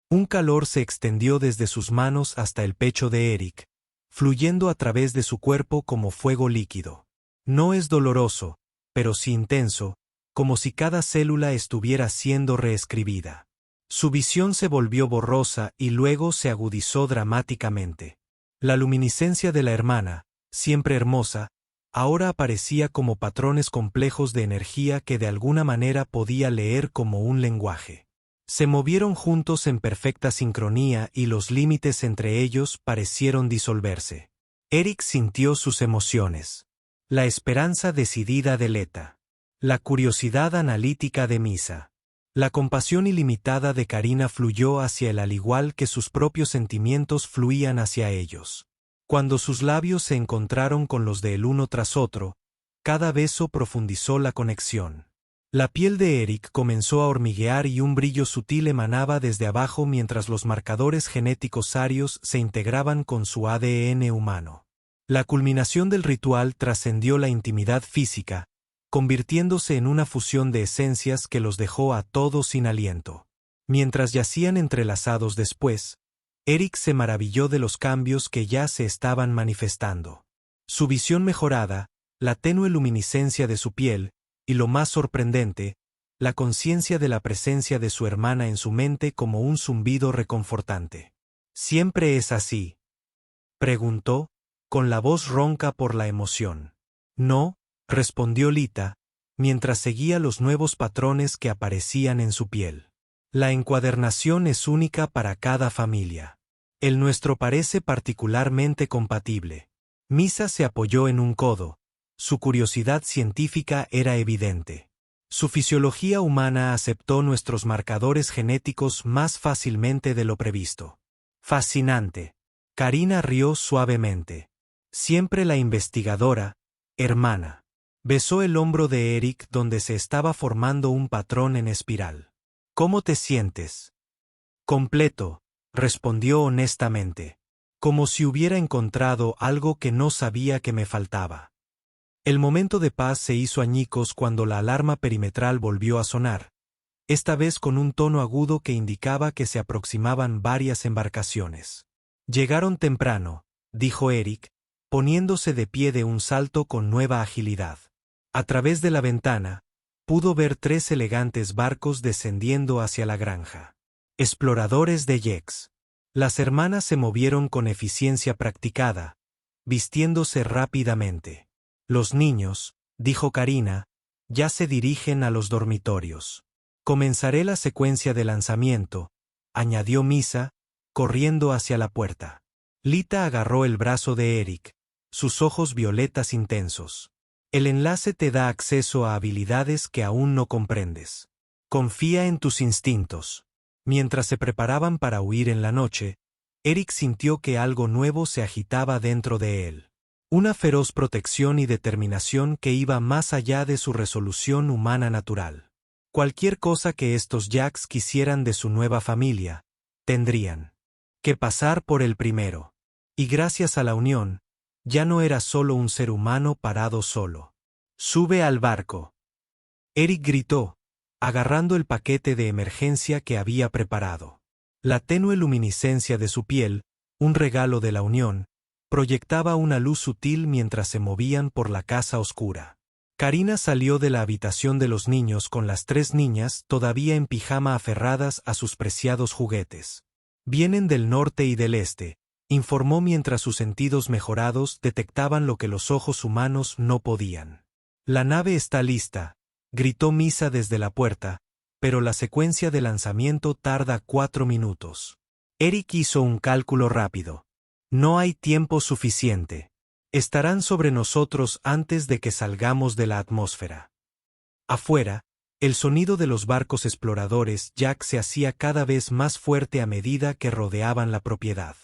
Un calor se extendió desde sus manos hasta el pecho de Eric, fluyendo a través de su cuerpo como fuego líquido. No es doloroso, pero sí intenso, como si cada célula estuviera siendo reescribida. Su visión se volvió borrosa y luego se agudizó dramáticamente. La luminiscencia de la hermana, siempre hermosa, ahora aparecía como patrones complejos de energía que de alguna manera podía leer como un lenguaje. Se movieron juntos en perfecta sincronía y los límites entre ellos parecieron disolverse. Eric sintió sus emociones. La esperanza decidida de Leta. La curiosidad analítica de Misa. La compasión ilimitada de Karina fluyó hacia él al igual que sus propios sentimientos fluían hacia ellos. Cuando sus labios se encontraron con los de el uno tras otro, cada beso profundizó la conexión. La piel de Eric comenzó a hormiguear y un brillo sutil emanaba desde abajo mientras los marcadores genéticos arios se integraban con su ADN humano. La culminación del ritual trascendió la intimidad física, convirtiéndose en una fusión de esencias que los dejó a todos sin aliento. Mientras yacían entrelazados después, Eric se maravilló de los cambios que ya se estaban manifestando. Su visión mejorada, la tenue luminiscencia de su piel, y lo más sorprendente, la conciencia de la presencia de su hermana en su mente como un zumbido reconfortante. ¿Siempre es así?, preguntó, con la voz ronca por la emoción. No, respondió Lita, mientras seguía los nuevos patrones que aparecían en su piel. La encuadernación es única para cada familia. El nuestro parece particularmente compatible. Misa se apoyó en un codo. Su curiosidad científica era evidente. Su fisiología humana aceptó nuestros marcadores genéticos más fácilmente de lo previsto. Fascinante. Karina rió suavemente. Siempre la investigadora, hermana. Besó el hombro de Eric donde se estaba formando un patrón en espiral. ¿Cómo te sientes? Completo, respondió honestamente. Como si hubiera encontrado algo que no sabía que me faltaba. El momento de paz se hizo añicos cuando la alarma perimetral volvió a sonar, esta vez con un tono agudo que indicaba que se aproximaban varias embarcaciones. Llegaron temprano, dijo Eric, poniéndose de pie de un salto con nueva agilidad. A través de la ventana, pudo ver 3 elegantes barcos descendiendo hacia la granja. Exploradores de Jex. Las hermanas se movieron con eficiencia practicada, vistiéndose rápidamente. Los niños, dijo Karina, ya se dirigen a los dormitorios. Comenzaré la secuencia de lanzamiento, añadió Misa, corriendo hacia la puerta. Lita agarró el brazo de Eric, sus ojos violetas intensos. El enlace te da acceso a habilidades que aún no comprendes. Confía en tus instintos. Mientras se preparaban para huir en la noche, Eric sintió que algo nuevo se agitaba dentro de él. Una feroz protección y determinación que iba más allá de su resolución humana natural. Cualquier cosa que estos Jacks quisieran de su nueva familia, tendrían que pasar por el primero. Y gracias a la unión, ya no era solo un ser humano parado solo. Sube al barco. Eric gritó, agarrando el paquete de emergencia que había preparado. La tenue luminiscencia de su piel, un regalo de la unión, proyectaba una luz sutil mientras se movían por la casa oscura. Karina salió de la habitación de los niños con las 3 niñas todavía en pijama aferradas a sus preciados juguetes. Vienen del norte y del este, informó mientras sus sentidos mejorados detectaban lo que los ojos humanos no podían. La nave está lista, gritó Misa desde la puerta, pero la secuencia de lanzamiento tarda 4 minutos. Eric hizo un cálculo rápido. No hay tiempo suficiente. Estarán sobre nosotros antes de que salgamos de la atmósfera. Afuera, el sonido de los barcos exploradores Jack se hacía cada vez más fuerte a medida que rodeaban la propiedad.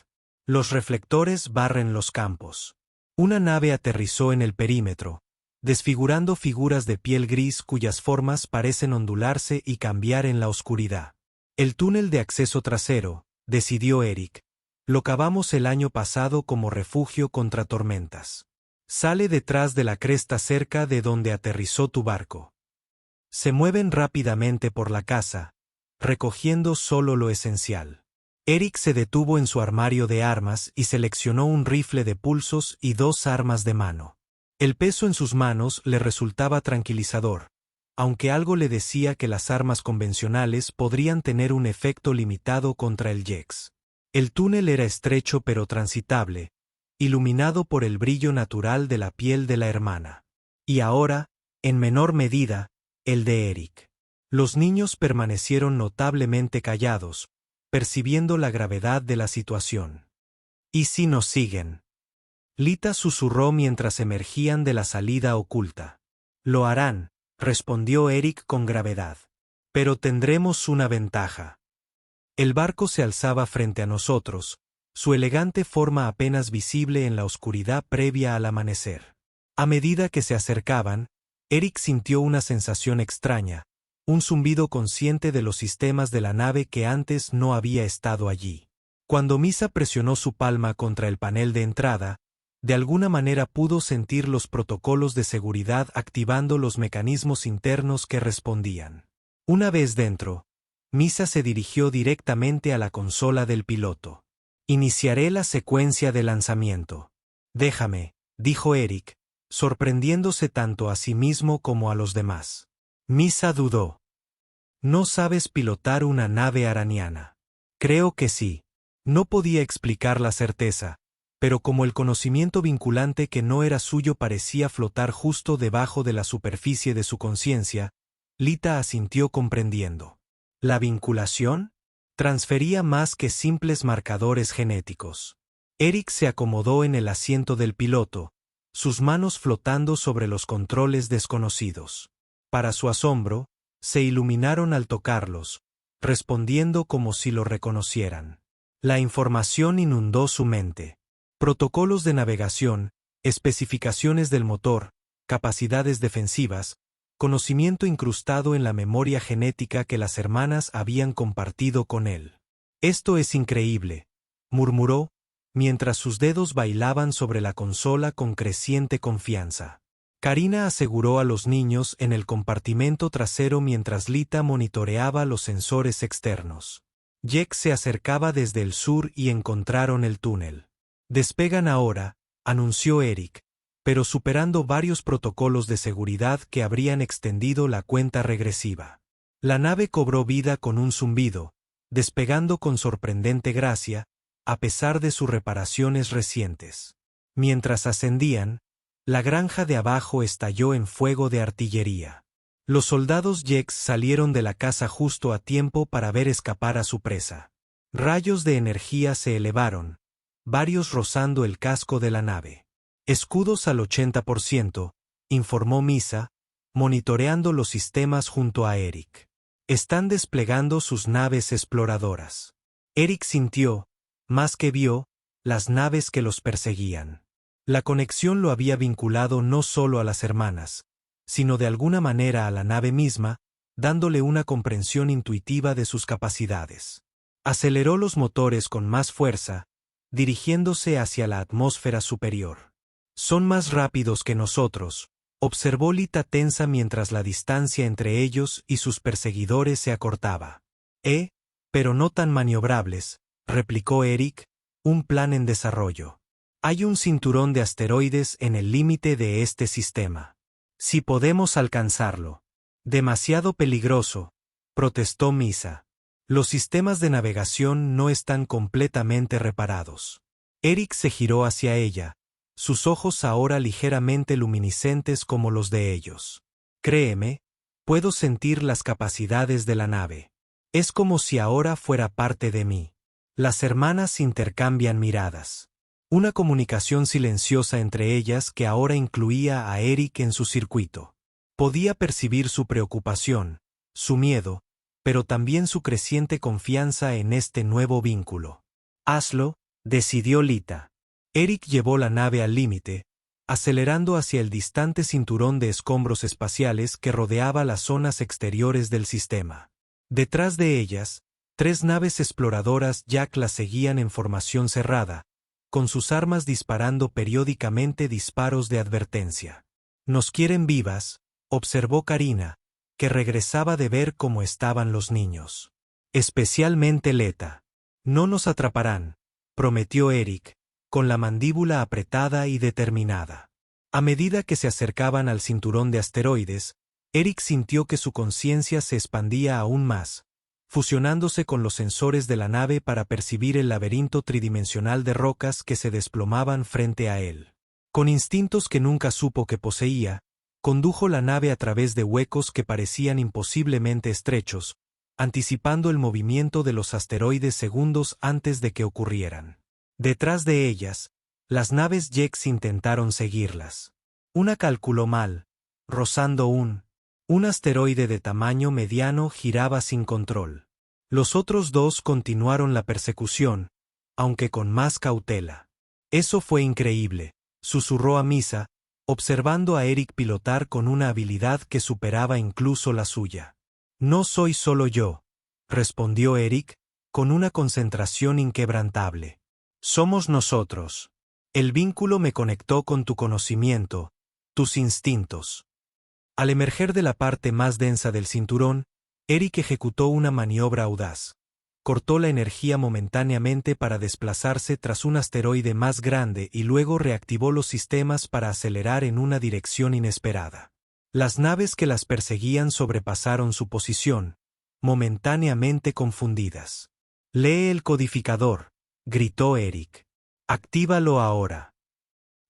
Los reflectores barren los campos. Una nave aterrizó en el perímetro, desfigurando figuras de piel gris cuyas formas parecen ondularse y cambiar en la oscuridad. El túnel de acceso trasero, decidió Eric, lo cavamos el año pasado como refugio contra tormentas. Sale detrás de la cresta cerca de donde aterrizó tu barco. Se mueven rápidamente por la casa, recogiendo solo lo esencial. Eric se detuvo en su armario de armas y seleccionó un rifle de pulsos y 2 armas de mano. El peso en sus manos le resultaba tranquilizador, aunque algo le decía que las armas convencionales podrían tener un efecto limitado contra el Jex. El túnel era estrecho pero transitable, iluminado por el brillo natural de la piel de la hermana. Y ahora, en menor medida, el de Eric. Los niños permanecieron notablemente callados, percibiendo la gravedad de la situación. ¿Y si nos siguen? Lita susurró mientras emergían de la salida oculta. Lo harán, respondió Eric con gravedad. Pero tendremos una ventaja. El barco se alzaba frente a nosotros, su elegante forma apenas visible en la oscuridad previa al amanecer. A medida que se acercaban, Eric sintió una sensación extraña, un zumbido consciente de los sistemas de la nave que antes no había estado allí. Cuando Misa presionó su palma contra el panel de entrada, de alguna manera pudo sentir los protocolos de seguridad activando los mecanismos internos que respondían. Una vez dentro, Misa se dirigió directamente a la consola del piloto. Iniciaré la secuencia de lanzamiento. Déjame, dijo Eric, sorprendiéndose tanto a sí mismo como a los demás. Misa dudó. ¿No sabes pilotar una nave araniana? Creo que sí. No podía explicar la certeza, pero como el conocimiento vinculante que no era suyo parecía flotar justo debajo de la superficie de su conciencia, Lita asintió comprendiendo. ¿La vinculación? Transfería más que simples marcadores genéticos. Eric se acomodó en el asiento del piloto, sus manos flotando sobre los controles desconocidos. Para su asombro, se iluminaron al tocarlos, respondiendo como si lo reconocieran. La información inundó su mente. Protocolos de navegación, especificaciones del motor, capacidades defensivas, conocimiento incrustado en la memoria genética que las hermanas habían compartido con él. «Esto es increíble», murmuró, mientras sus dedos bailaban sobre la consola con creciente confianza. Karina aseguró a los niños en el compartimento trasero mientras Lita monitoreaba los sensores externos. Jack se acercaba desde el sur y encontraron el túnel. «Despegan ahora», anunció Eric, pero superando varios protocolos de seguridad que habrían extendido la cuenta regresiva. La nave cobró vida con un zumbido, despegando con sorprendente gracia, a pesar de sus reparaciones recientes. Mientras ascendían, la granja de abajo estalló en fuego de artillería. Los soldados Jex salieron de la casa justo a tiempo para ver escapar a su presa. Rayos de energía se elevaron, varios rozando el casco de la nave. «Escudos al 80%, informó Misa, monitoreando los sistemas junto a Eric. «Están desplegando sus naves exploradoras». Eric sintió, más que vio, las naves que los perseguían. La conexión lo había vinculado no solo a las hermanas, sino de alguna manera a la nave misma, dándole una comprensión intuitiva de sus capacidades. Aceleró los motores con más fuerza, dirigiéndose hacia la atmósfera superior. «Son más rápidos que nosotros», observó Lita tensa mientras la distancia entre ellos y sus perseguidores se acortaba. Pero no tan maniobrables», replicó Eric, «un plan en desarrollo. Hay un cinturón de asteroides en el límite de este sistema. Si podemos alcanzarlo». «Demasiado peligroso», protestó Misa. «Los sistemas de navegación no están completamente reparados». Eric se giró hacia ella, sus ojos ahora ligeramente luminiscentes como los de ellos. «Créeme, puedo sentir las capacidades de la nave. Es como si ahora fuera parte de mí». Las hermanas intercambian miradas. Una comunicación silenciosa entre ellas que ahora incluía a Eric en su circuito. Podía percibir su preocupación, su miedo, pero también su creciente confianza en este nuevo vínculo. «Hazlo», decidió Lita. Eric llevó la nave al límite, acelerando hacia el distante cinturón de escombros espaciales que rodeaba las zonas exteriores del sistema. Detrás de ellas, 3 naves exploradoras Jack las seguían en formación cerrada, con sus armas disparando periódicamente disparos de advertencia. «Nos quieren vivas», observó Karina, que regresaba de ver cómo estaban los niños. «Especialmente Leta. No nos atraparán», prometió Eric, con la mandíbula apretada y determinada. A medida que se acercaban al cinturón de asteroides, Eric sintió que su conciencia se expandía aún más, fusionándose con los sensores de la nave para percibir el laberinto tridimensional de rocas que se desplomaban frente a él. Con instintos que nunca supo que poseía, condujo la nave a través de huecos que parecían imposiblemente estrechos, anticipando el movimiento de los asteroides segundos antes de que ocurrieran. Detrás de ellas, las naves Jex intentaron seguirlas. Una calculó mal, rozando un asteroide de tamaño mediano giraba sin control. Los otros 2 continuaron la persecución, aunque con más cautela. «Eso fue increíble», susurró a Misa, observando a Eric pilotar con una habilidad que superaba incluso la suya. «No soy solo yo», respondió Eric, con una concentración inquebrantable. «Somos nosotros. El vínculo me conectó con tu conocimiento, tus instintos». Al emerger de la parte más densa del cinturón, Eric ejecutó una maniobra audaz. Cortó la energía momentáneamente para desplazarse tras un asteroide más grande y luego reactivó los sistemas para acelerar en una dirección inesperada. Las naves que las perseguían sobrepasaron su posición, momentáneamente confundidas. «Lee el codificador», gritó Eric. «Actívalo ahora».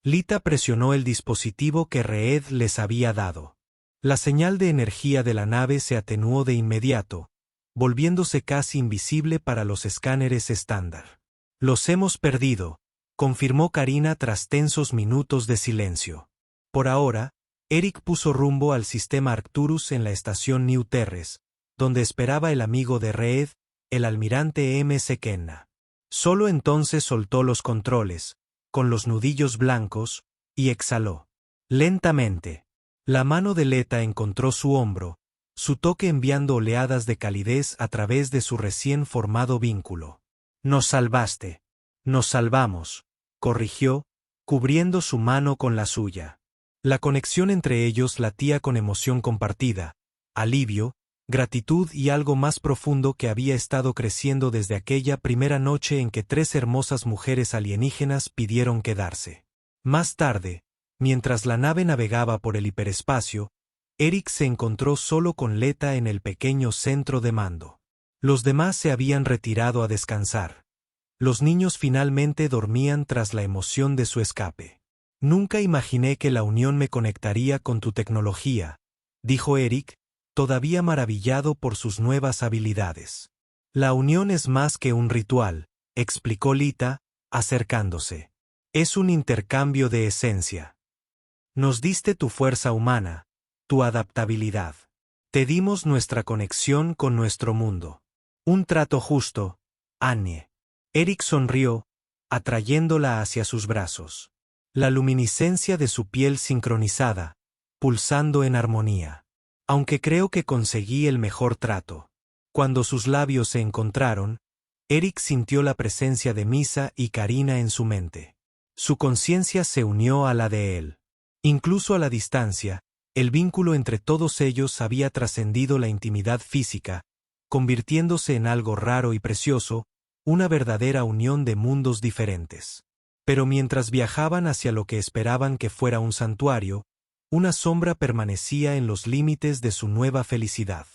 Lita presionó el dispositivo que Reed les había dado. La señal de energía de la nave se atenuó de inmediato, volviéndose casi invisible para los escáneres estándar. «Los hemos perdido», confirmó Karina tras tensos minutos de silencio. Por ahora, Eric puso rumbo al sistema Arcturus en la estación New Terres, donde esperaba el amigo de Reed, el almirante M. Kenna. Solo entonces soltó los controles, con los nudillos blancos, y exhaló. Lentamente. La mano de Leta encontró su hombro, su toque enviando oleadas de calidez a través de su recién formado vínculo. Nos salvaste. Nos salvamos, corrigió, cubriendo su mano con la suya. La conexión entre ellos latía con emoción compartida, alivio, gratitud y algo más profundo que había estado creciendo desde aquella primera noche en que 3 hermosas mujeres alienígenas pidieron quedarse. Más tarde, mientras la nave navegaba por el hiperespacio, Eric se encontró solo con Leta en el pequeño centro de mando. Los demás se habían retirado a descansar. Los niños finalmente dormían tras la emoción de su escape. Nunca imaginé que la unión me conectaría con tu tecnología, dijo Eric, todavía maravillado por sus nuevas habilidades. La unión es más que un ritual, explicó Lita, acercándose. Es un intercambio de esencia. Nos diste tu fuerza humana, tu adaptabilidad. Te dimos nuestra conexión con nuestro mundo. Un trato justo, Annie. Eric sonrió, atrayéndola hacia sus brazos. La luminiscencia de su piel sincronizada, pulsando en armonía. Aunque creo que conseguí el mejor trato. Cuando sus labios se encontraron, Eric sintió la presencia de Misa y Karina en su mente. Su conciencia se unió a la de él. Incluso a la distancia, el vínculo entre todos ellos había trascendido la intimidad física, convirtiéndose en algo raro y precioso, una verdadera unión de mundos diferentes. Pero mientras viajaban hacia lo que esperaban que fuera un santuario, una sombra permanecía en los límites de su nueva felicidad.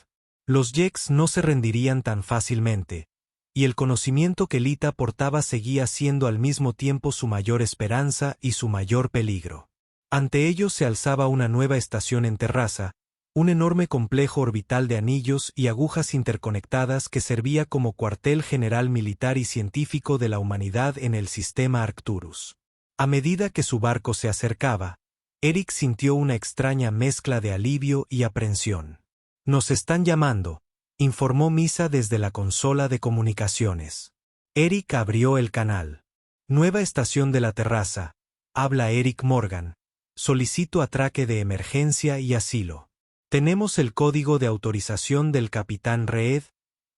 Los Jeks no se rendirían tan fácilmente, y el conocimiento que Lita portaba seguía siendo al mismo tiempo su mayor esperanza y su mayor peligro. Ante ellos se alzaba una nueva estación en terraza, un enorme complejo orbital de anillos y agujas interconectadas que servía como cuartel general militar y científico de la humanidad en el sistema Arcturus. A medida que su barco se acercaba, Eric sintió una extraña mezcla de alivio y aprensión. Nos están llamando, informó Misa desde la consola de comunicaciones. Eric abrió el canal. Nueva estación de la terraza. Habla Eric Morgan. Solicito atraque de emergencia y asilo. Tenemos el código de autorización del Capitán Reed,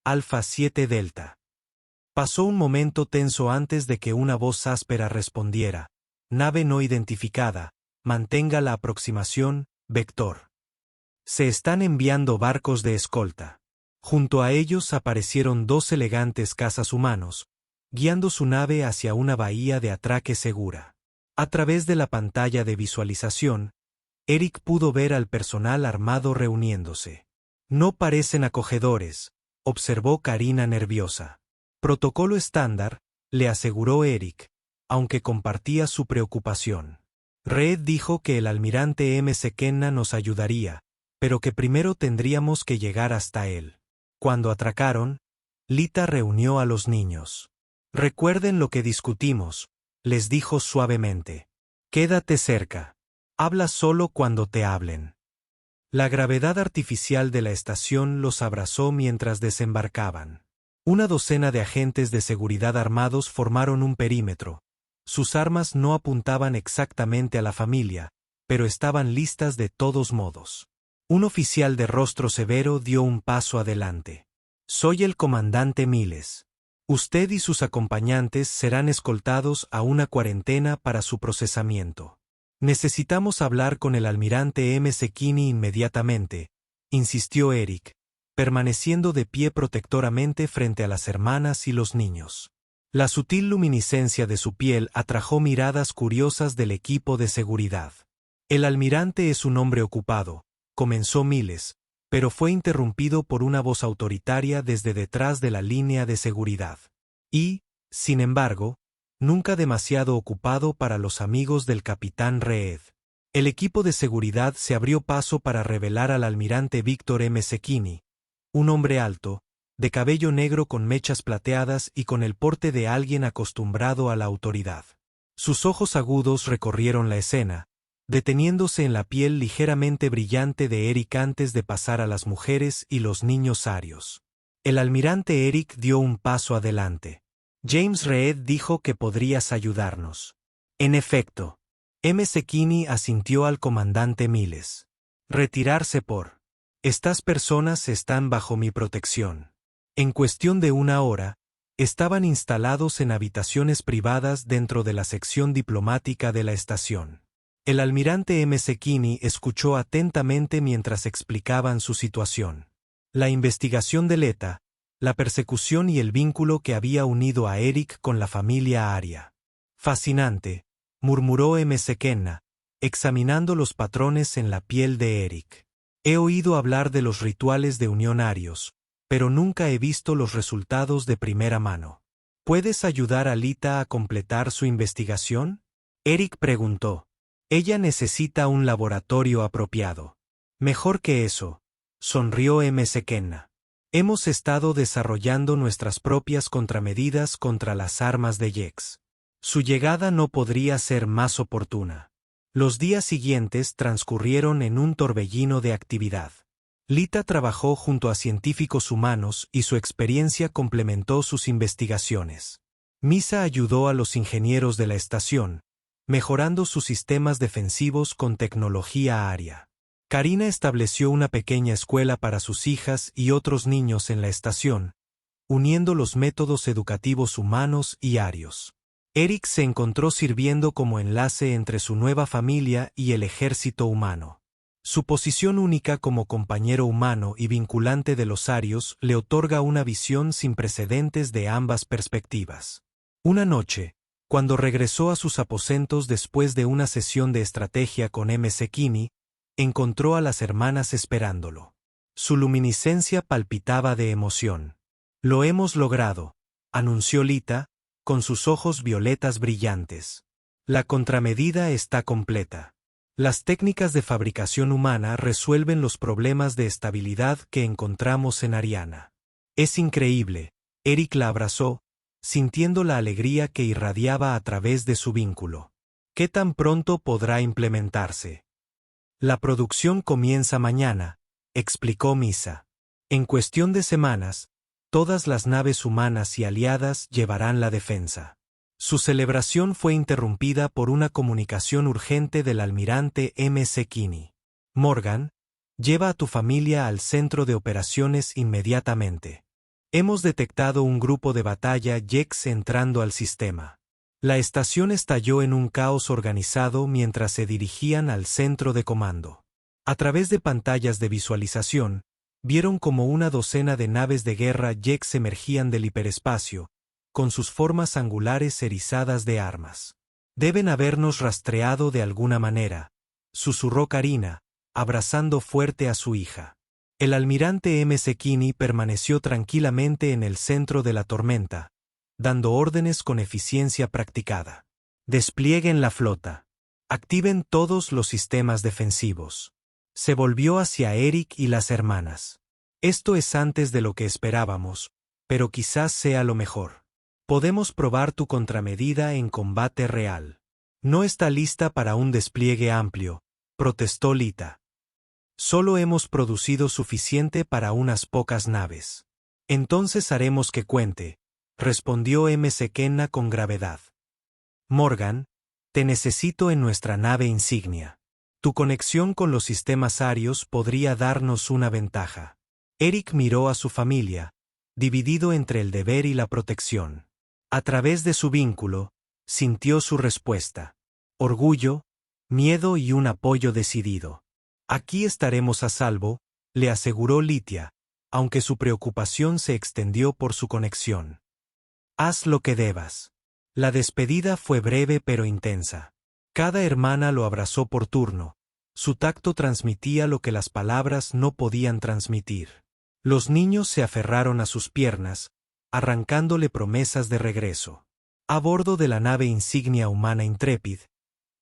Alfa 7 Delta. Pasó un momento tenso antes de que una voz áspera respondiera. Nave no identificada. Mantenga la aproximación, Vector. Se están enviando barcos de escolta. Junto a ellos aparecieron 2 elegantes cazas humanos, guiando su nave hacia una bahía de atraque segura. A través de la pantalla de visualización, Eric pudo ver al personal armado reuniéndose. No parecen acogedores, observó Karina nerviosa. Protocolo estándar, le aseguró Eric, aunque compartía su preocupación. Reed dijo que el almirante M. Kenna nos ayudaría, pero que primero tendríamos que llegar hasta él. Cuando atracaron, Lita reunió a los niños. Recuerden lo que discutimos, les dijo suavemente. Quédate cerca. Habla solo cuando te hablen. La gravedad artificial de la estación los abrazó mientras desembarcaban. Una docena de agentes de seguridad armados formaron un perímetro. Sus armas no apuntaban exactamente a la familia, pero estaban listas de todos modos. Un oficial de rostro severo dio un paso adelante. Soy el comandante Miles. Usted y sus acompañantes serán escoltados a una cuarentena para su procesamiento. Necesitamos hablar con el almirante M. Sekini inmediatamente, insistió Eric, permaneciendo de pie protectoramente frente a las hermanas y los niños. La sutil luminiscencia de su piel atrajo miradas curiosas del equipo de seguridad. El almirante es un hombre ocupado, comenzó Miles, pero fue interrumpido por una voz autoritaria desde detrás de la línea de seguridad. Y, sin embargo, nunca demasiado ocupado para los amigos del capitán Reed. El equipo de seguridad se abrió paso para revelar al almirante Víctor M. Sekini, un hombre alto, de cabello negro con mechas plateadas y con el porte de alguien acostumbrado a la autoridad. Sus ojos agudos recorrieron la escena, deteniéndose en la piel ligeramente brillante de Eric antes de pasar a las mujeres y los niños arios. El almirante Eric dio un paso adelante. James Reed dijo que podrías ayudarnos. En efecto, M. Sekini asintió al comandante Miles. Retirarse por. Estas personas están bajo mi protección. En cuestión de una hora, estaban instalados en habitaciones privadas dentro de la sección diplomática de la estación. El almirante McKinney escuchó atentamente mientras explicaban su situación. La investigación de Leta, la persecución y el vínculo que había unido a Eric con la familia Arya. Fascinante, murmuró McKenna, examinando los patrones en la piel de Eric. He oído hablar de los rituales de unión arios, pero nunca he visto los resultados de primera mano. ¿Puedes ayudar a Lita a completar su investigación? Eric preguntó. Ella necesita un laboratorio apropiado. Mejor que eso, sonrió McKenna. Hemos estado desarrollando nuestras propias contramedidas contra las armas de Jex. Su llegada no podría ser más oportuna. Los días siguientes transcurrieron en un torbellino de actividad. Lita trabajó junto a científicos humanos y su experiencia complementó sus investigaciones. Misa ayudó a los ingenieros de la estación, mejorando sus sistemas defensivos con tecnología Arya. Karina estableció una pequeña escuela para sus hijas y otros niños en la estación, uniendo los métodos educativos humanos y arios. Eric se encontró sirviendo como enlace entre su nueva familia y el ejército humano. Su posición única como compañero humano y vinculante de los arios le otorga una visión sin precedentes de ambas perspectivas. Una noche, cuando regresó a sus aposentos después de una sesión de estrategia con McKinney, encontró a las hermanas esperándolo. Su luminiscencia palpitaba de emoción. «Lo hemos logrado», anunció Lita, con sus ojos violetas brillantes. «La contramedida está completa. Las técnicas de fabricación humana resuelven los problemas de estabilidad que encontramos en Ariana». «Es increíble», Eric la abrazó, sintiendo la alegría que irradiaba a través de su vínculo. «¿Qué tan pronto podrá implementarse?» «La producción comienza mañana», explicó Misa. «En cuestión de semanas, todas las naves humanas y aliadas llevarán la defensa». Su celebración fue interrumpida por una comunicación urgente del almirante McKinney. «Morgan, lleva a tu familia al centro de operaciones inmediatamente. Hemos detectado un grupo de batalla Jex entrando al sistema». La estación estalló en un caos organizado mientras se dirigían al centro de comando. A través de pantallas de visualización, vieron como una docena de naves de guerra Jex emergían del hiperespacio, con sus formas angulares erizadas de armas. «Deben habernos rastreado de alguna manera», susurró Karina, abrazando fuerte a su hija. El almirante McKinney permaneció tranquilamente en el centro de la tormenta, dando órdenes con eficiencia practicada. «Desplieguen la flota. Activen todos los sistemas defensivos». Se volvió hacia Eric y las hermanas. «Esto es antes de lo que esperábamos, pero quizás sea lo mejor. Podemos probar tu contramedida en combate real». «No está lista para un despliegue amplio», protestó Lita. «Solo hemos producido suficiente para unas pocas naves». «Entonces haremos que cuente», respondió McKenna con gravedad. «Morgan, te necesito en nuestra nave insignia. Tu conexión con los sistemas arios podría darnos una ventaja». Eric miró a su familia, dividido entre el deber y la protección. A través de su vínculo, sintió su respuesta. Orgullo, miedo y un apoyo decidido. «Aquí estaremos a salvo», le aseguró Litia, aunque su preocupación se extendió por su conexión. «Haz lo que debas». La despedida fue breve pero intensa. Cada hermana lo abrazó por turno. Su tacto transmitía lo que las palabras no podían transmitir. Los niños se aferraron a sus piernas, arrancándole promesas de regreso. A bordo de la nave insignia humana Intrepid,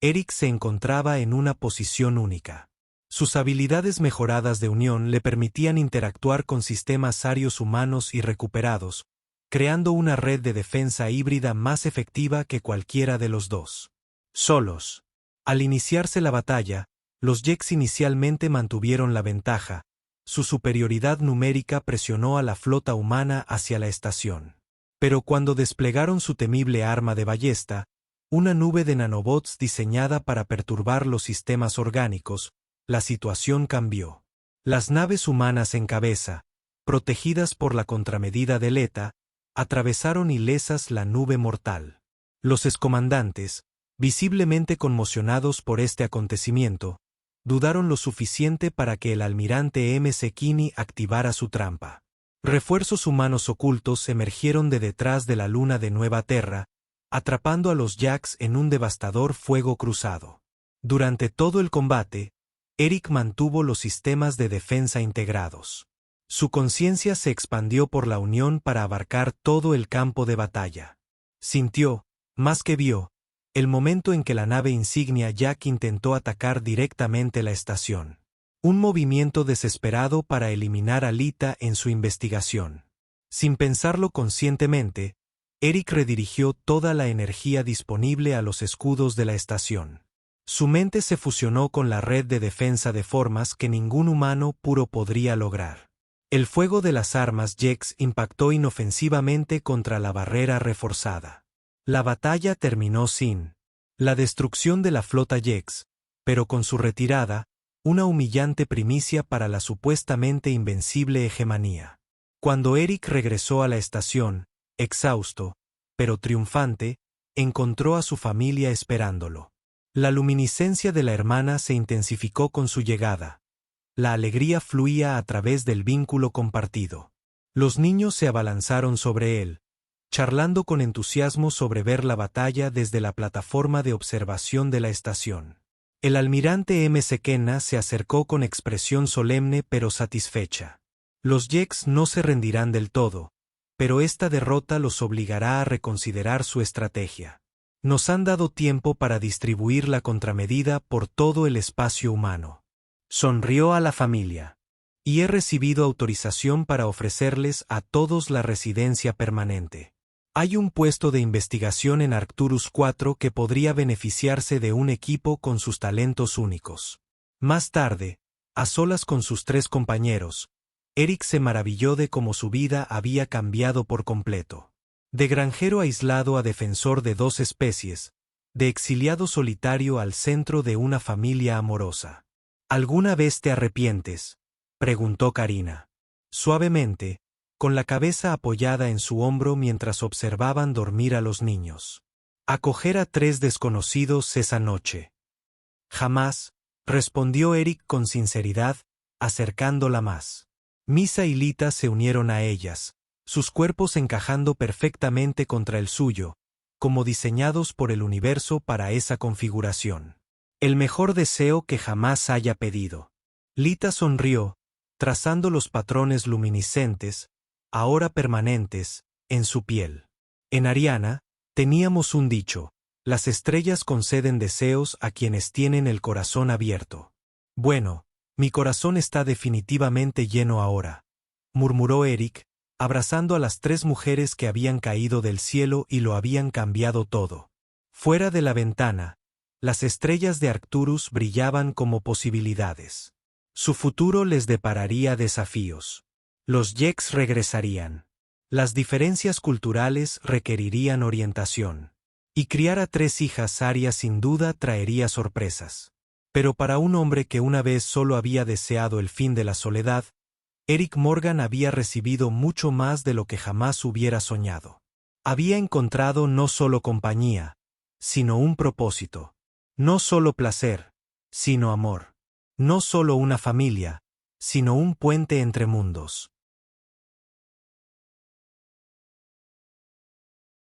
Eric se encontraba en una posición única. Sus habilidades mejoradas de unión le permitían interactuar con sistemas arios humanos y recuperados, creando una red de defensa híbrida más efectiva que cualquiera de los dos. Solos. Al iniciarse la batalla, los Jex inicialmente mantuvieron la ventaja. Su superioridad numérica presionó a la flota humana hacia la estación. Pero cuando desplegaron su temible arma de ballesta, una nube de nanobots diseñada para perturbar los sistemas orgánicos, la situación cambió. Las naves humanas en cabeza, protegidas por la contramedida de Leta, atravesaron ilesas la nube mortal. Los excomandantes, visiblemente conmocionados por este acontecimiento, dudaron lo suficiente para que el almirante M. Sekini activara su trampa. Refuerzos humanos ocultos emergieron de detrás de la luna de Nueva Terra, atrapando a los Jacks en un devastador fuego cruzado. Durante todo el combate, Eric mantuvo los sistemas de defensa integrados. Su conciencia se expandió por la unión para abarcar todo el campo de batalla. Sintió, más que vio, el momento en que la nave insignia Jack intentó atacar directamente la estación. Un movimiento desesperado para eliminar a Lita en su investigación. Sin pensarlo conscientemente, Eric redirigió toda la energía disponible a los escudos de la estación. Su mente se fusionó con la red de defensa de formas que ningún humano puro podría lograr. El fuego de las armas Jex impactó inofensivamente contra la barrera reforzada. La batalla terminó sin la destrucción de la flota Jex, pero con su retirada, una humillante primicia para la supuestamente invencible hegemonía. Cuando Eric regresó a la estación, exhausto, pero triunfante, encontró a su familia esperándolo. La luminiscencia de la hermana se intensificó con su llegada. La alegría fluía a través del vínculo compartido. Los niños se abalanzaron sobre él, charlando con entusiasmo sobre ver la batalla desde la plataforma de observación de la estación. El almirante M. Sekena se acercó con expresión solemne pero satisfecha. Los Jeks no se rendirán del todo, pero esta derrota los obligará a reconsiderar su estrategia. Nos han dado tiempo para distribuir la contramedida por todo el espacio humano. Sonrió a la familia. Y he recibido autorización para ofrecerles a todos la residencia permanente. Hay un puesto de investigación en Arcturus 4 que podría beneficiarse de un equipo con sus talentos únicos. Más tarde, a solas con sus 3 compañeros, Eric se maravilló de cómo su vida había cambiado por completo. De granjero aislado a defensor de 2 especies, de exiliado solitario al centro de una familia amorosa. ¿Alguna vez te arrepientes?, preguntó Karina. Suavemente, con la cabeza apoyada en su hombro mientras observaban dormir a los niños. Acoger a 3 desconocidos esa noche. Jamás, respondió Eric con sinceridad, acercándola más. Misa y Lita se unieron a ellas, sus cuerpos encajando perfectamente contra el suyo, como diseñados por el universo para esa configuración. El mejor deseo que jamás haya pedido. Lita sonrió, trazando los patrones luminiscentes, ahora permanentes, en su piel. En Ariana, teníamos un dicho: las estrellas conceden deseos a quienes tienen el corazón abierto. Bueno, mi corazón está definitivamente lleno ahora, murmuró Eric, abrazando a las 3 mujeres que habían caído del cielo y lo habían cambiado todo. Fuera de la ventana, las estrellas de Arcturus brillaban como posibilidades. Su futuro les depararía desafíos. Los Jeks regresarían. Las diferencias culturales requerirían orientación. Y criar a 3 hijas arias sin duda traería sorpresas. Pero para un hombre que una vez solo había deseado el fin de la soledad, Eric Morgan había recibido mucho más de lo que jamás hubiera soñado. Había encontrado no solo compañía, sino un propósito. No solo placer, sino amor. No solo una familia, sino un puente entre mundos.